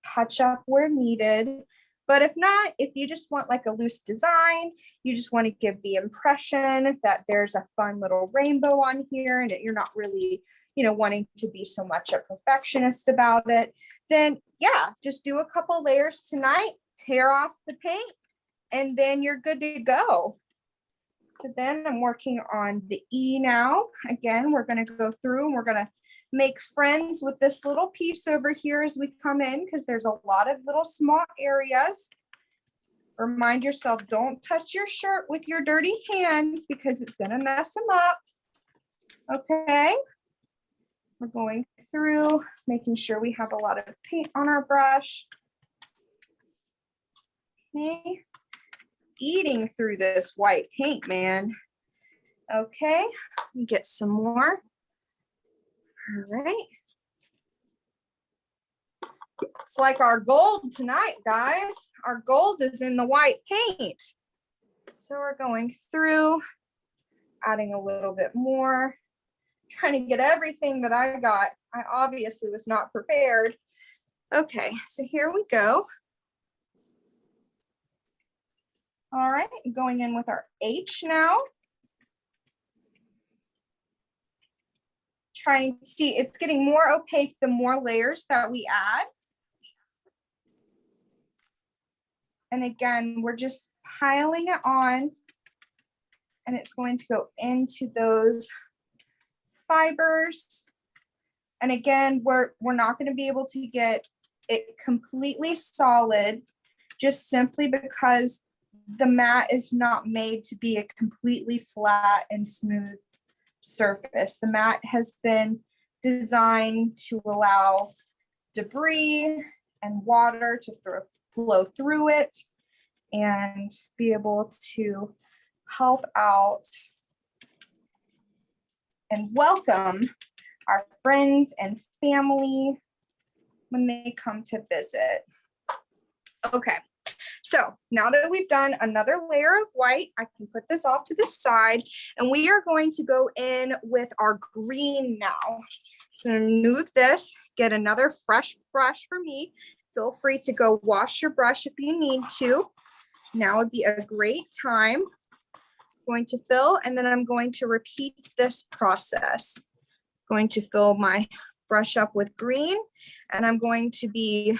touch up where needed. But if not, if you just want like a loose design, you just want to give the impression that there's a fun little rainbow on here and that you're not really, you know, wanting to be so much a perfectionist about it, then yeah, just do a couple layers tonight, tear off the paint, and then you're good to go. So then I'm working on the E now. Again, we're going to go through and we're going to make friends with this little piece over here as we come in, because there's a lot of little small areas. Remind yourself, don't touch your shirt with your dirty hands because it's going to mess them up. Okay. We're going through, making sure we have a lot of paint on our brush. Okay. Eating through this white paint, man. Okay, let me get some more. All right. It's like our gold tonight, guys. Our gold is in the white paint. So we're going through, adding a little bit more, trying to get everything that I got. I obviously was not prepared. Okay, so here we go. All right, going in with our H now. Trying to see, it's getting more opaque the more layers that we add. And again, we're just piling it on and it's going to go into those fibers. And again, we're not going to be able to get it completely solid just simply because the mat is not made to be a completely flat and smooth surface. The mat has been designed to allow debris and water to flow through it and be able to help out and welcome our friends and family when they come to visit. Okay. So now that we've done another layer of white, I can put this off to the side and we are going to go in with our green now. So move this, get another fresh brush for me. Feel free to go wash your brush if you need to. Now would be a great time. I'm going to fill and then I'm going to repeat this process. I'm going to fill my brush up with green and I'm going to be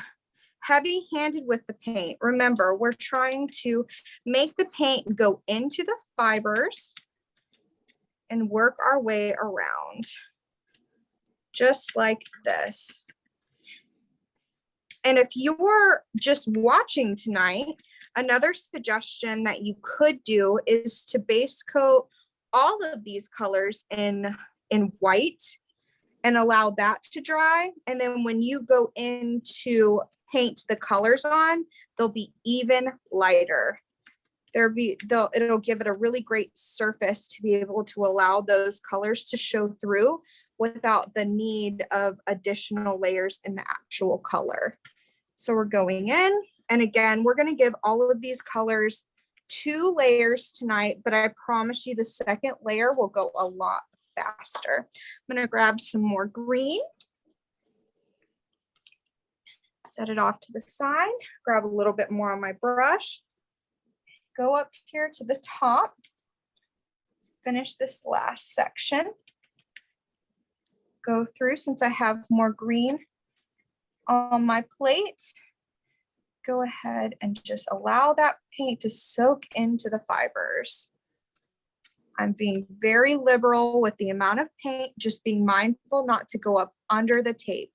heavy-handed with the paint. Remember, we're trying to make the paint go into the fibers and work our way around, just like this. And if you're just watching tonight, another suggestion that you could do is to base coat all of these colors in white and allow that to dry. And then when you go in to paint the colors on, they'll be even lighter. It'll give it a really great surface to be able to allow those colors to show through without the need of additional layers in the actual color. So we're going in, and again, we're going to give all of these colors 2 layers tonight, but I promise you the second layer will go a lot faster. I'm going to grab some more green, set it off to the side, grab a little bit more on my brush, go up here to the top, finish this last section, go through since I have more green on my plate, go ahead and just allow that paint to soak into the fibers. I'm being very liberal with the amount of paint, just being mindful not to go up under the tape.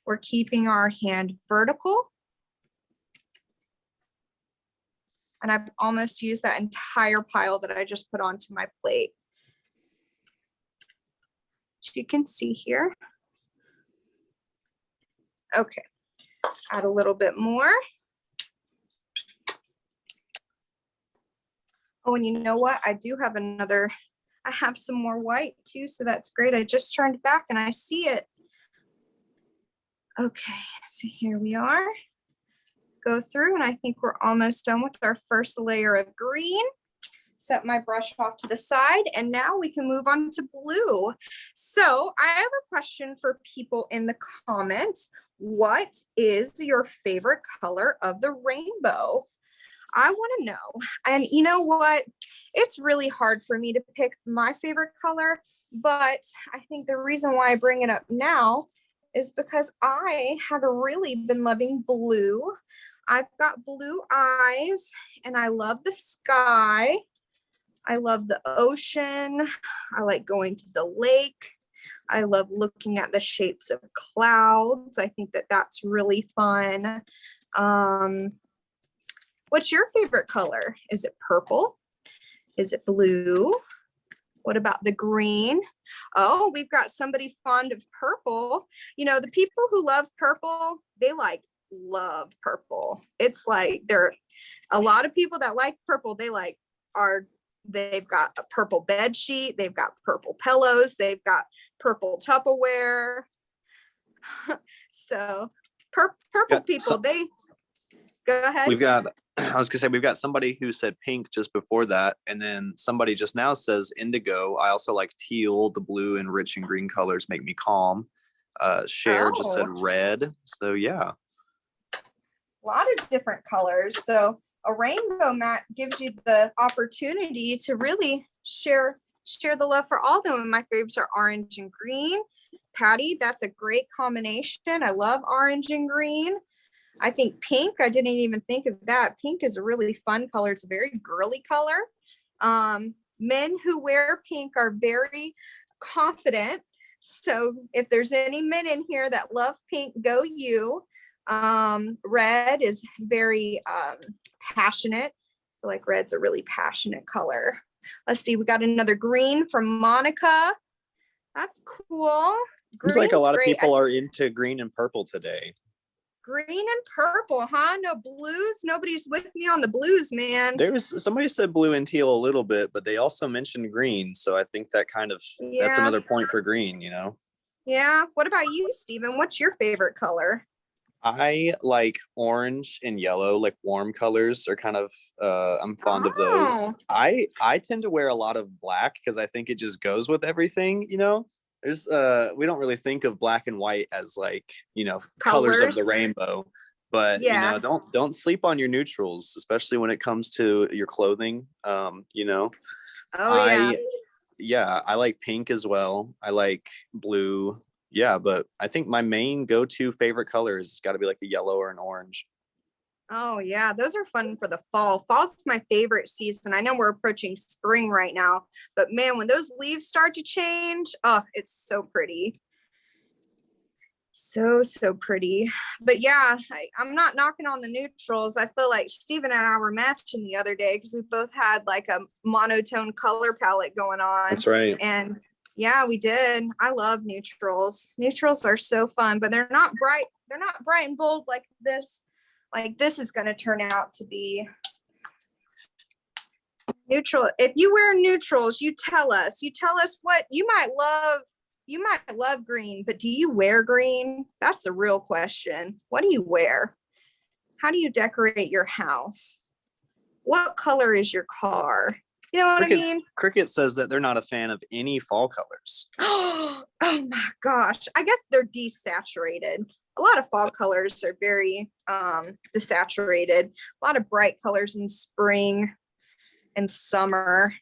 We're keeping our hand vertical. And I've almost used that entire pile that I just put onto my plate. As you can see here. Okay, add a little bit more. Oh, and you know what? I do have I have some more white too, so that's great. I just turned back and I see it. Okay, so here we are. Go through, and I think we're almost done with our first layer of green. Set my brush off to the side, and now we can move on to blue. So I have a question for people in the comments. What is your favorite color of the rainbow? I want to know. And you know what? It's really hard for me to pick my favorite color, but I think the reason why I bring it up now is because I have really been loving blue. I've got blue eyes, and I love the sky. I love the ocean. I like going to the lake. I love looking at the shapes of clouds. I think that that's really fun. What's your favorite color? Is it purple? Is it blue? What about the green? Oh, we've got somebody fond of purple. You know, the people who love purple, they love purple. It's like a lot of people that like purple, they've got a purple bed sheet, they've got purple pillows, they've got purple Tupperware. So purple people, they go ahead. I was gonna say, we've got somebody who said pink just before that, and then somebody just now says indigo. I also like teal. The blue and rich and green colors make me calm. Cher just said red. So yeah. A lot of different colors. So a rainbow mat gives you the opportunity to really share the love for all of them. And my favorites are orange and green. Patty, that's a great combination. I love orange and green. I think pink, I didn't even think of that. Pink is a really fun color. It's a very girly color. Men who wear pink are very confident. So if there's any men in here that love pink, go you. Red is very passionate. I feel like red's a really passionate color. Let's see, we got another green from Monica. That's cool. Seems like a lot of people are into green and purple today. Green and purple, huh? No blues. Nobody's with me on the blues, man. Somebody said blue and teal a little bit, but they also mentioned green. So I think that that's another point for green, you know? Yeah. What about you, Stephen? What's your favorite color? I like orange and yellow, like warm colors are kind of, I'm fond of those. I tend to wear a lot of black because I think it just goes with everything, you know? We don't really think of black and white as like, you know, colors of the rainbow, but yeah. You know, don't sleep on your neutrals, especially when it comes to your clothing. You know, I like pink as well. I like blue. Yeah, but I think my main go-to favorite color has got to be like a yellow or an orange. Oh yeah, those are fun for the fall. Fall's my favorite season. I know we're approaching spring right now, but man, when those leaves start to change, oh, it's so pretty. So pretty. But yeah, I'm not knocking on the neutrals. I feel like Stephen and I were matching the other day because we both had like a monotone color palette going on. That's right. And Yeah, we did. I love neutrals. Neutrals are so fun, but they're not bright. They're not bright and bold like this. Like this is going to turn out to be neutral. If you wear neutrals, you tell us. You tell us what you might love. You might love green, but do you wear green? That's the real question. What do you wear? How do you decorate your house? What color is your car? You know what I mean? Cricut says that they're not a fan of any fall colors. Oh my gosh. I guess they're desaturated. A lot of fall colors are very desaturated. A lot of bright colors in spring and summer.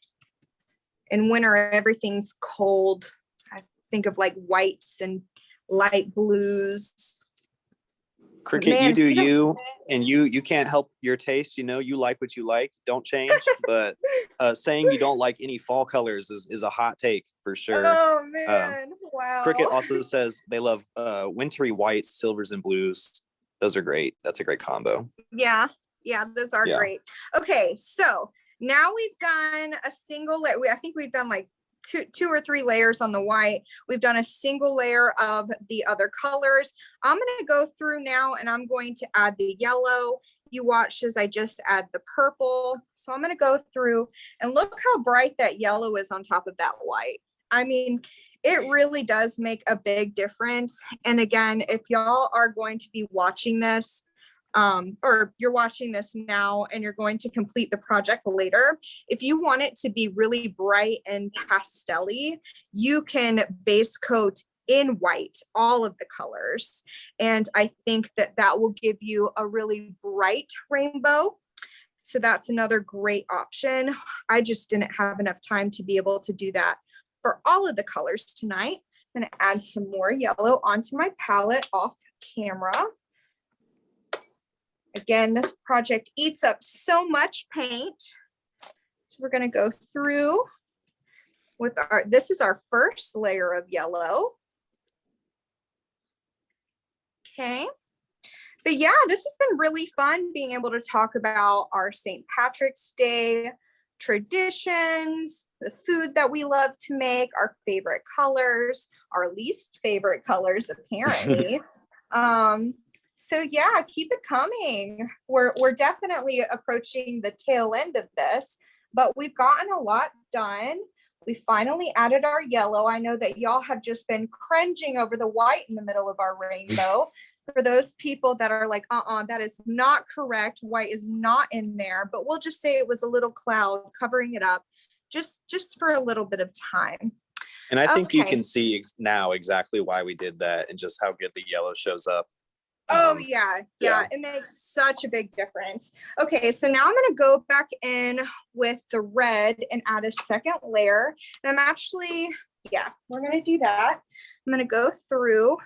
In winter, everything's cold. I think of like whites and light blues. Cricut, Man, you do you, and you can't help your taste. You know, you like what you like. Don't change. But saying you don't like any fall colors is a hot take for sure. Oh man, wow. Cricut also says they love wintry whites, silvers, and blues. Those are great. That's a great combo. Yeah, those are great. Okay, so now we've done a single layer. I think we've done like two or three layers on the white. We've done a single layer of the other colors. I'm going to go through now and I'm going to add the yellow. You watch as I just add the purple. So I'm going to go through and look how bright that yellow is on top of that white. I mean, it really does make a big difference. And again, if y'all are going to be watching this, or you're watching this now and you're going to complete the project later, if you want it to be really bright and pastel-y, you can base coat in white all of the colors. And I think that that will give you a really bright rainbow. So that's another great option. I just didn't have enough time to be able to do that for all of the colors tonight. I'm going to add some more yellow onto my palette off camera. Again, this project eats up so much paint. So we're going to go through with this is our first layer of yellow. Okay. But yeah, this has been really fun being able to talk about our St. Patrick's Day traditions, the food that we love to make, our favorite colors, our least favorite colors, apparently. So yeah, keep it coming. We're definitely approaching the tail end of this, but we've gotten a lot done. We finally added our yellow. I know that y'all have just been cringing over the white in the middle of our rainbow. For those people that are like, that is not correct. White is not in there, but we'll just say it was a little cloud covering it up just for a little bit of time. And I think you can see now exactly why we did that and just how good the yellow shows up. Oh yeah, it makes such a big difference. Okay, so now I'm going to go back in with the red and add a second layer. And I'm actually, we're going to do that. I'm going to go through.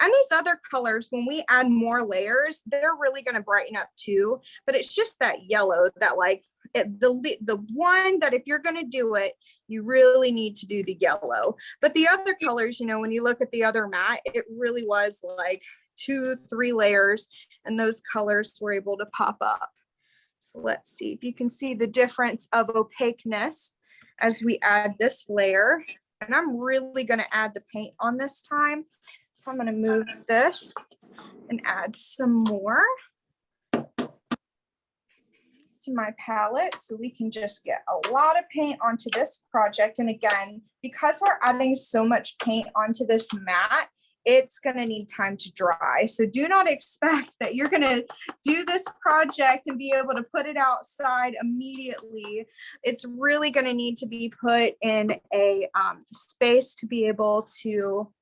And these other colors, when we add more layers, they're really going to brighten up too. But it's just that yellow that like the one that if you're going to do it, you really need to do the yellow. But the other colors, you know, when you look at the other mat, it really was like 2-3 layers and those colors were able to pop up. So let's see if you can see the difference of opaqueness as we add this layer. And I'm really going to add the paint on this time. So I'm going to move this and add some more to my palette so we can just get a lot of paint onto this project. And again, because we're adding so much paint onto this mat, it's going to need time to dry. So do not expect that you're going to do this project and be able to put it outside immediately. It's really going to need to be put in a space to be able to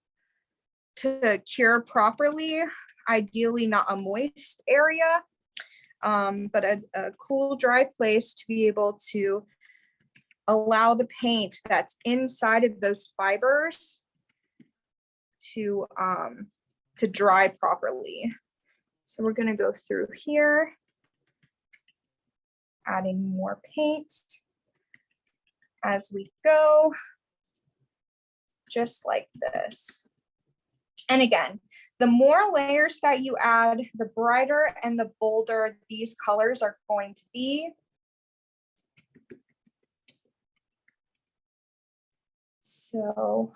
cure properly, ideally not a moist area, but a cool, dry place to be able to allow the paint that's inside of those fibers to dry properly. So we're going to go through here, adding more paint as we go, just like this. And again, the more layers that you add, the brighter and the bolder these colors are going to be. So,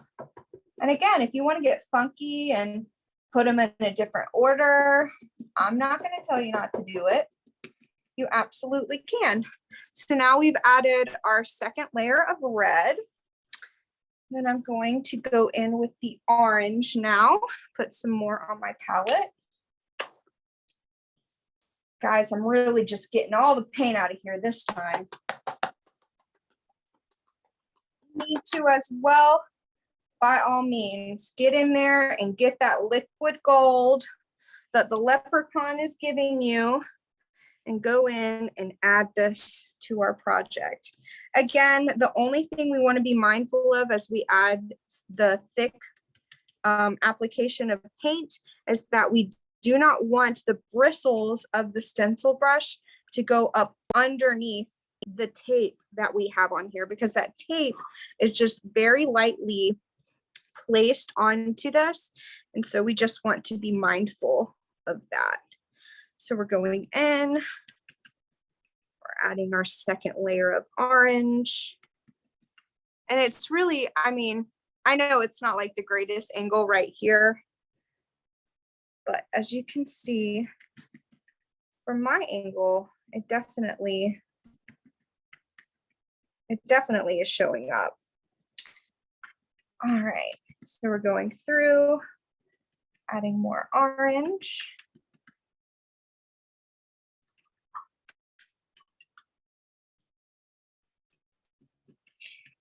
and again, if you want to get funky and put them in a different order, I'm not going to tell you not to do it. You absolutely can. So now we've added our second layer of red. Then I'm going to go in with the orange now, put some more on my palette. Guys, I'm really just getting all the paint out of here this time. Need to as well, by all means, get in there and get that liquid gold that the leprechaun is giving you and go in and add this to our project. Again, the only thing we want to be mindful of as we add the thick application of paint is that we do not want the bristles of the stencil brush to go up underneath the tape that we have on here, because that tape is just very lightly placed onto this. And so we just want to be mindful of that. So we're going in, we're adding our second layer of orange. And it's really, I mean, I know it's not like the greatest angle right here, but as you can see from my angle, it definitely is showing up. All right, so we're going through, adding more orange.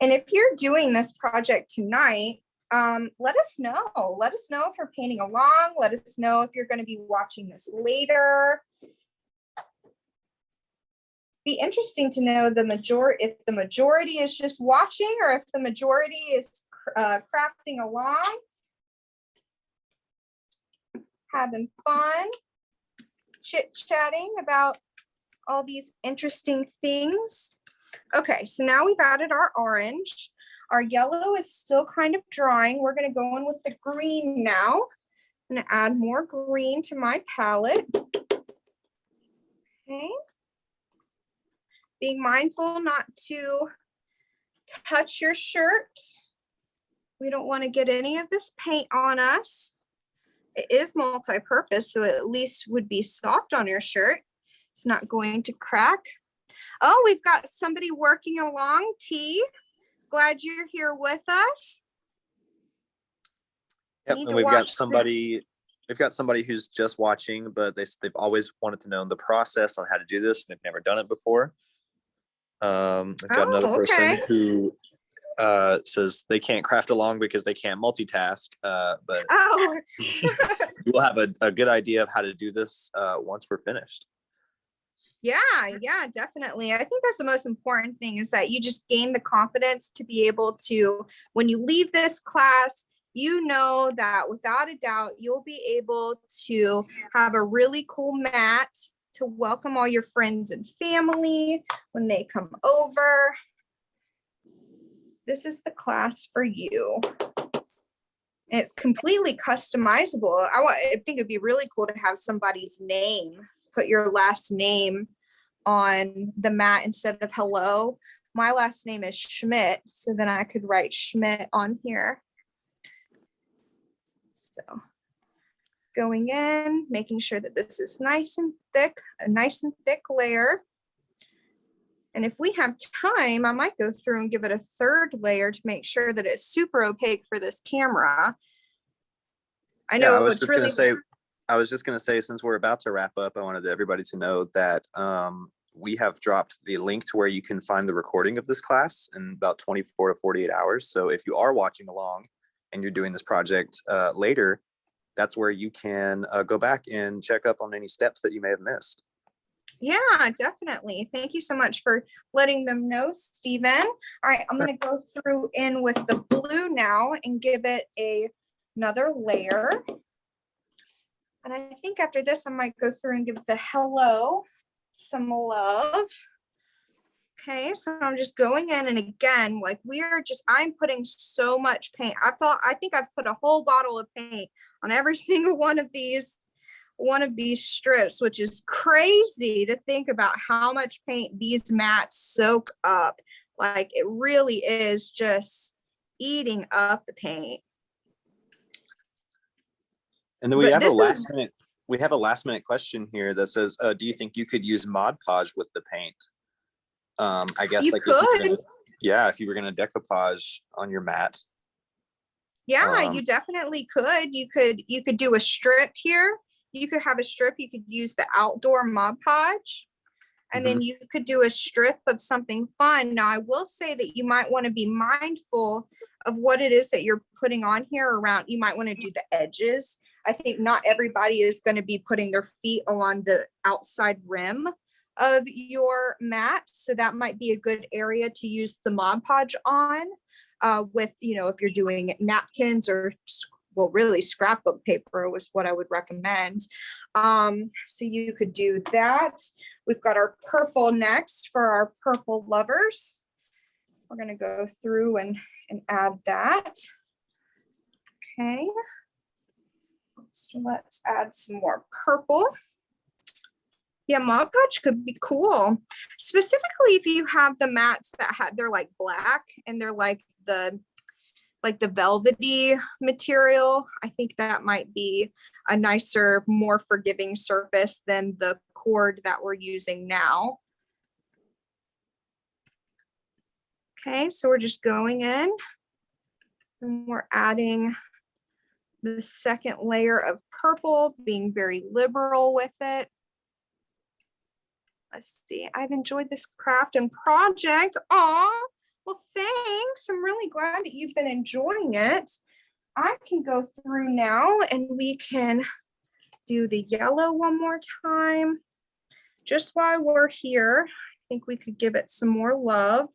And if you're doing this project tonight, let us know. Let us know if you're painting along. Let us know if you're going to be watching this later. Be interesting to know if the majority is just watching or if the majority is crafting along, having fun, chit-chatting about all these interesting things. Okay, so now we've added our orange. Our yellow is still kind of drying. We're going to go in with the green now. I'm going to add more green to my palette. Okay. Being mindful not to touch your shirt. We don't want to get any of this paint on us. It is multi-purpose, so it at least would be soft on your shirt. It's not going to crack. Oh, we've got somebody working along, T. Glad you're here with us. Yep, and we've got somebody who's just watching, but they've always wanted to know the process on how to do this. They've never done it before. We've got another person who says they can't craft along because they can't multitask, but we'll have a good idea of how to do this once we're finished. Yeah, definitely. I think that's the most important thing, is that you just gain the confidence to be able to, when you leave this class, you know that without a doubt, you'll be able to have a really cool mat to welcome all your friends and family when they come over. This is the class for you. And it's completely customizable. I think it'd be really cool to have somebody's name, put your last name on the mat instead of hello. My last name is Schmidt, so then I could write Schmidt on here. So going in, making sure that this is nice and thick, a nice and thick layer. And if we have time, I might go through and give it a third layer to make sure that it's super opaque for this camera. I know I was just going to say, since we're about to wrap up, I wanted everybody to know that we have dropped the link to where you can find the recording of this class in about 24 to 48 hours. So if you are watching along and you're doing this project later, that's where you can go back and check up on any steps that you may have missed. Yeah, definitely. Thank you so much for letting them know, Stephen. All right, I'm going to go through in with the blue now and give it another layer. And I think after this, I might go through and give the hello some love. Okay, so I'm just going in, and again, like I'm putting so much paint. I think I've put a whole bottle of paint on every single one of these strips, which is crazy to think about how much paint these mats soak up. Like, it really is just eating up the paint. And then we But have a this last is- minute, we have a last minute question here that says, do you think you could use Mod Podge with the paint? I guess You like if you were could. gonna, yeah, if you were gonna decoupage on your mat. Yeah, Um, you definitely could. You could do a strip here. You could have a strip. You could use the outdoor Mod Podge. And then you could do a strip of something fun. Now, I will say that you might want to be mindful of what it is that you're putting on here around. You might want to do the edges. I think not everybody is going to be putting their feet along the outside rim of your mat. So that might be a good area to use the Mod Podge on with, you know, if you're doing napkins or well, really scrapbook paper was what I would recommend. So you could do that. We've got our purple next for our purple lovers. We're gonna go through and add that. Okay. So let's add some more purple. Yeah, Mod Podge could be cool. Specifically if you have the mats that they're like black and they're like the velvety material. I think that might be a nicer, more forgiving surface than the cord that we're using now. Okay, so we're just going in and we're adding the second layer of purple, being very liberal with it. Let's see, I've enjoyed this craft and project. Aw. Well, thanks. I'm really glad that you've been enjoying it. I can go through now and we can do the yellow one more time. Just while we're here, I think we could give it some more love.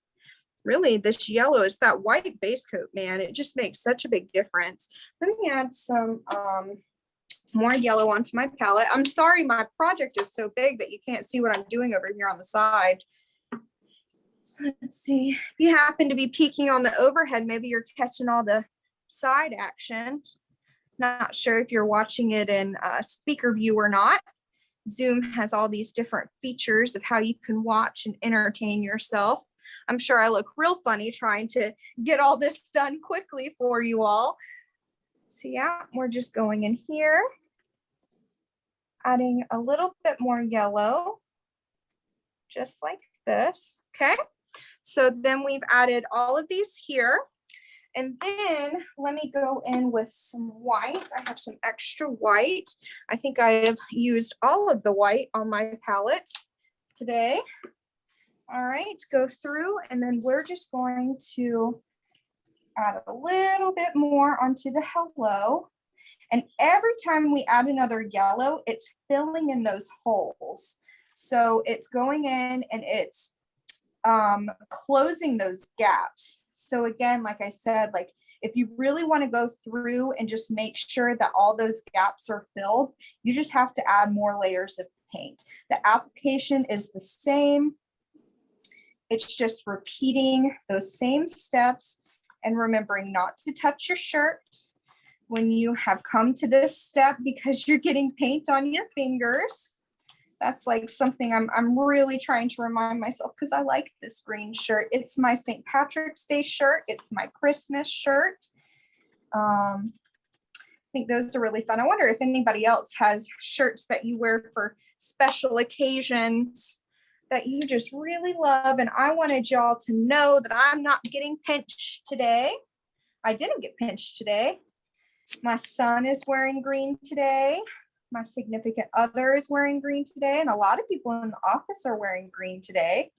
Really, this yellow is that white base coat, man. It just makes such a big difference. Let me add some more yellow onto my palette. I'm sorry, my project is so big that you can't see what I'm doing over here on the side. So let's see, if you happen to be peeking on the overhead, maybe you're catching all the side action. Not sure if you're watching it in speaker view or not. Zoom has all these different features of how you can watch and entertain yourself. I'm sure I look real funny trying to get all this done quickly for you all. So yeah, we're just going in here, adding a little bit more yellow, just like this, okay? So then we've added all of these here. And then let me go in with some white. I have some extra white. I think I have used all of the white on my palette today. All right, go through and then we're just going to add a little bit more onto the hello. And every time we add another yellow, it's filling in those holes. So it's going in and it's closing those gaps. So again, like I said, like if you really want to go through and just make sure that all those gaps are filled, you just have to add more layers of paint. The application is the same. It's just repeating those same steps and remembering not to touch your shirt when you have come to this step because you're getting paint on your fingers. That's like something I'm really trying to remind myself because I like this green shirt. It's my St. Patrick's Day shirt. It's my Christmas shirt. I think those are really fun. I wonder if anybody else has shirts that you wear for special occasions that you just really love. And I wanted y'all to know that I'm not getting pinched today. I didn't get pinched today. My son is wearing green today. My significant other is wearing green today, and a lot of people in the office are wearing green today.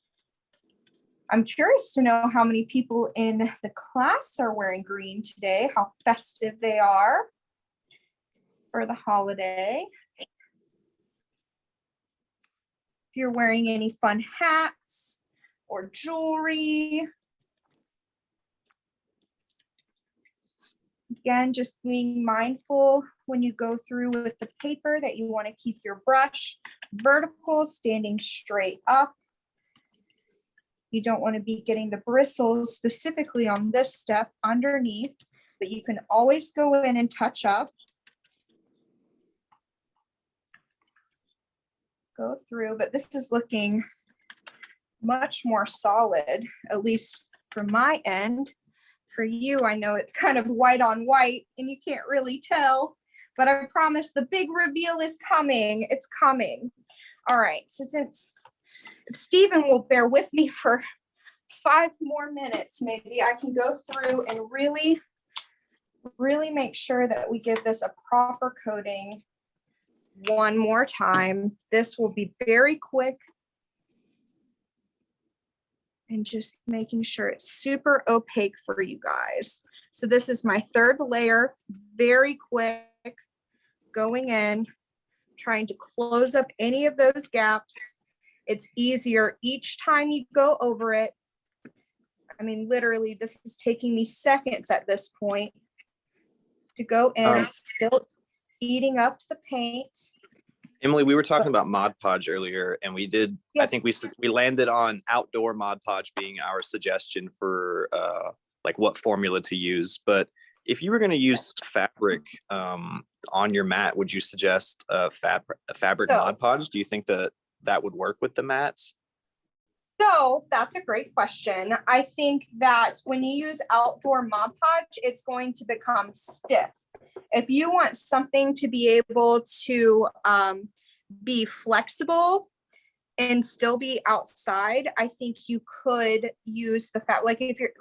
I'm curious to know how many people in the class are wearing green today, how festive they are for the holiday. If you're wearing any fun hats or jewelry. Again, just being mindful when you go through with the paper that you want to keep your brush vertical, standing straight up. You don't want to be getting the bristles specifically on this step underneath, but you can always go in and touch up. Go through, but this is looking much more solid, at least from my end. for you, I know it's kind of white on white and you can't really tell, but I promise the big reveal is coming. It's coming. All right, so since if Stephen will bear with me for 5 more minutes, maybe I can go through and really make sure that we give this a proper coating one more time. This will be very quick. And just making sure it's super opaque for you guys. So this is my 3rd layer, very quick, going in, trying to close up any of those gaps. It's easier each time you go over it. I mean, literally, this is taking me seconds at this point to go in. It's still eating up the paint. Emily, we were talking about Mod Podge earlier, and we did. Yes. I think we landed on outdoor Mod Podge being our suggestion for like what formula to use. But if you were going to use fabric on your mat, would you suggest fabric Mod Podge? Do you think that would work with the mats? So that's a great question. I think that when you use outdoor Mod Podge, it's going to become stiff. If you want something to be able to be flexible and still be outside, I think you could use the fabric.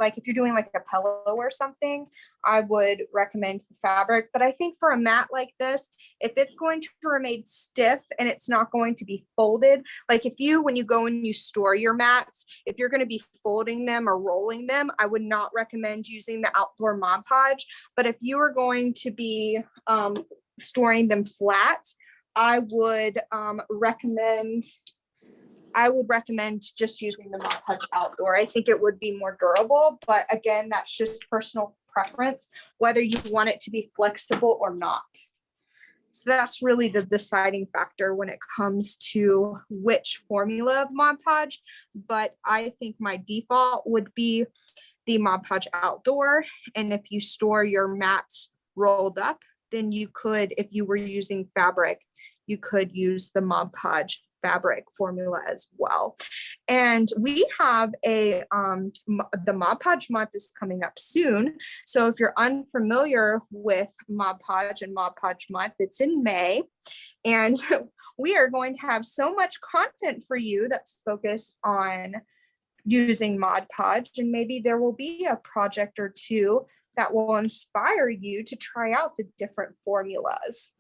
Like if you're doing like a pillow or something, I would recommend the fabric. But I think for a mat like this, if it's going to remain stiff and it's not going to be folded, like when you go and you store your mats, if you're going to be folding them or rolling them, I would not recommend using the outdoor Mod Podge. But if you are going to be storing them flat, I would recommend just using the Mod Podge outdoor. I think it would be more durable, but again, that's just personal preference, whether you want it to be flexible or not. So that's really the deciding factor when it comes to which formula of Mod Podge. But I think my default would be the Mod Podge outdoor. And if you store your mats rolled up, then you could, if you were using fabric, you could use the Mod Podge fabric formula as well. And we have the Mod Podge month is coming up soon. So if you're unfamiliar with Mod Podge and Mod Podge month, it's in May. And we are going to have so much content for you that's focused on using Mod Podge. And maybe there will be a project or two that will inspire you to try out the different formulas.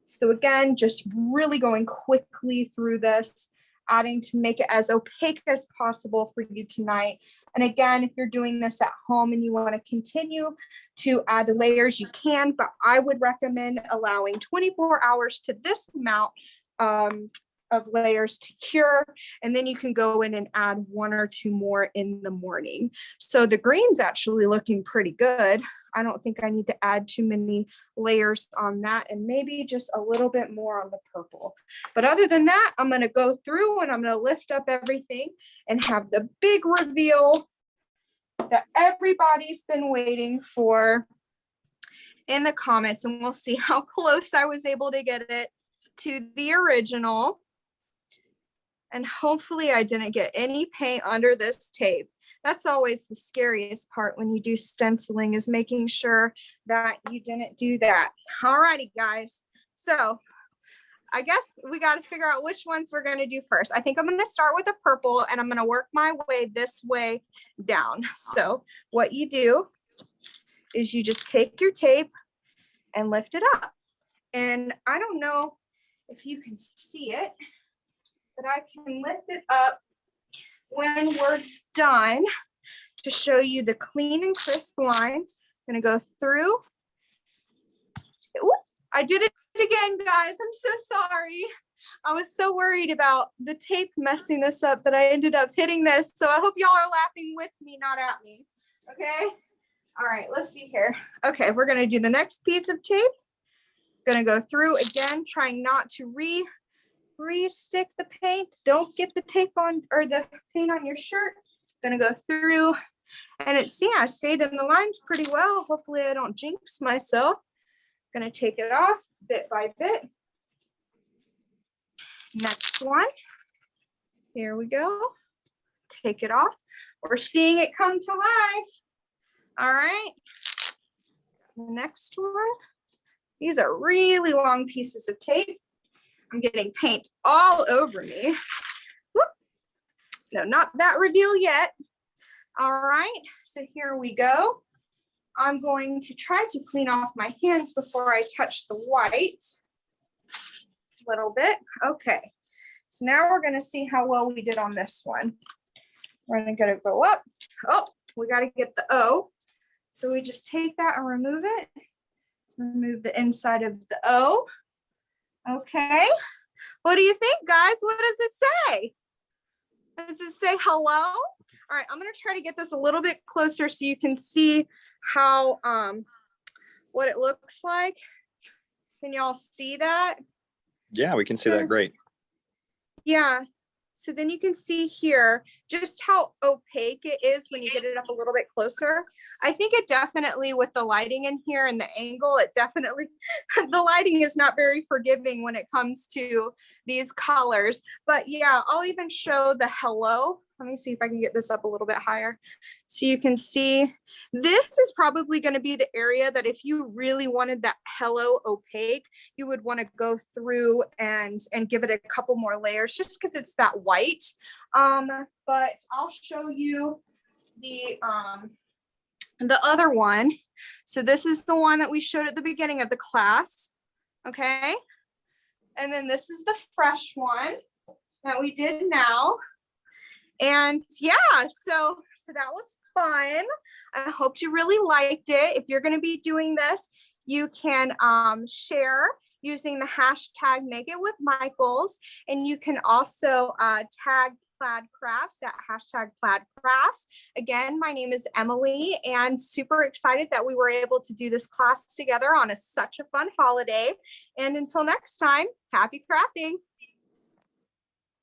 So again, just really going quickly through this, adding to make it as opaque as possible for you tonight. And again, if you're doing this at home and you want to continue to add layers, you can, but I would recommend allowing 24 hours to this amount of layers to cure, and then you can go in and add 1 or 2 more in the morning. So the green's actually looking pretty good. I don't think I need to add too many layers on that, and maybe just a little bit more on the purple. But other than that, I'm going to go through and I'm going to lift up everything and have the big reveal that everybody's been waiting for in the comments, and we'll see how close I was able to get it to the original. And hopefully I didn't get any paint under this tape. That's always the scariest part when you do stenciling, is making sure that you didn't do that. Alrighty, guys. So I guess we got to figure out which ones we're going to do first. I think I'm going to start with the purple and I'm going to work my way this way down. So what you do is you just take your tape and lift it up. And I don't know if you can see it, but I can lift it up when we're done to show you the clean and crisp lines. I'm going to go through. Ooh, I did it again, guys. I'm so sorry. I was so worried about the tape messing this up that I ended up hitting this. So I hope y'all are laughing with me, not at me. Okay. All right, let's see here. Okay, we're going to do the next piece of tape. Going to go through again, trying not to re-stick the paint. Don't get the tape on or the paint on your shirt. Gonna go through, and I stayed in the lines pretty well. Hopefully I don't jinx myself. Gonna take it off bit by bit. Next one. Here we go. Take it off. We're seeing it come to life. All right. Next one. These are really long pieces of tape. I'm getting paint all over me. Whoop. No, not that reveal yet. All right, so here we go. I'm going to try to clean off my hands before I touch the white a little bit. Okay, so now we're gonna see how well we did on this one. We're gonna go up. Oh, we gotta get the O. So we just take that and remove it. Remove the inside of the O. Okay, what do you think, guys? What does it say? Does it say hello? All right, I'm gonna try to get this a little bit closer so you can see how, what it looks like. Can y'all see that? Yeah, we can see that great. Yeah, so then you can see here just how opaque it is when you get it up a little bit closer. I think it definitely, with the lighting in here and the angle, it definitely, the lighting is not very forgiving when it comes to these colors. But yeah, I'll even show the hello. Let me see if I can get this up a little bit higher. So you can see, this is probably going to be the area that if you really wanted that hello opaque, you would want to go through and give it a couple more layers just because it's that white. But I'll show you the other one. So this is the one that we showed at the beginning of the class. Okay. And then this is the fresh one that we did now. And yeah, so that was fun. I hope you really liked it. If you're going to be doing this, you can share using the hashtag Make It With Michaels, and you can also tag Plaid Crafts at hashtag Plaid Crafts. Again, my name is Emily, and super excited that we were able to do this class together on such a fun holiday. And until next time, happy crafting.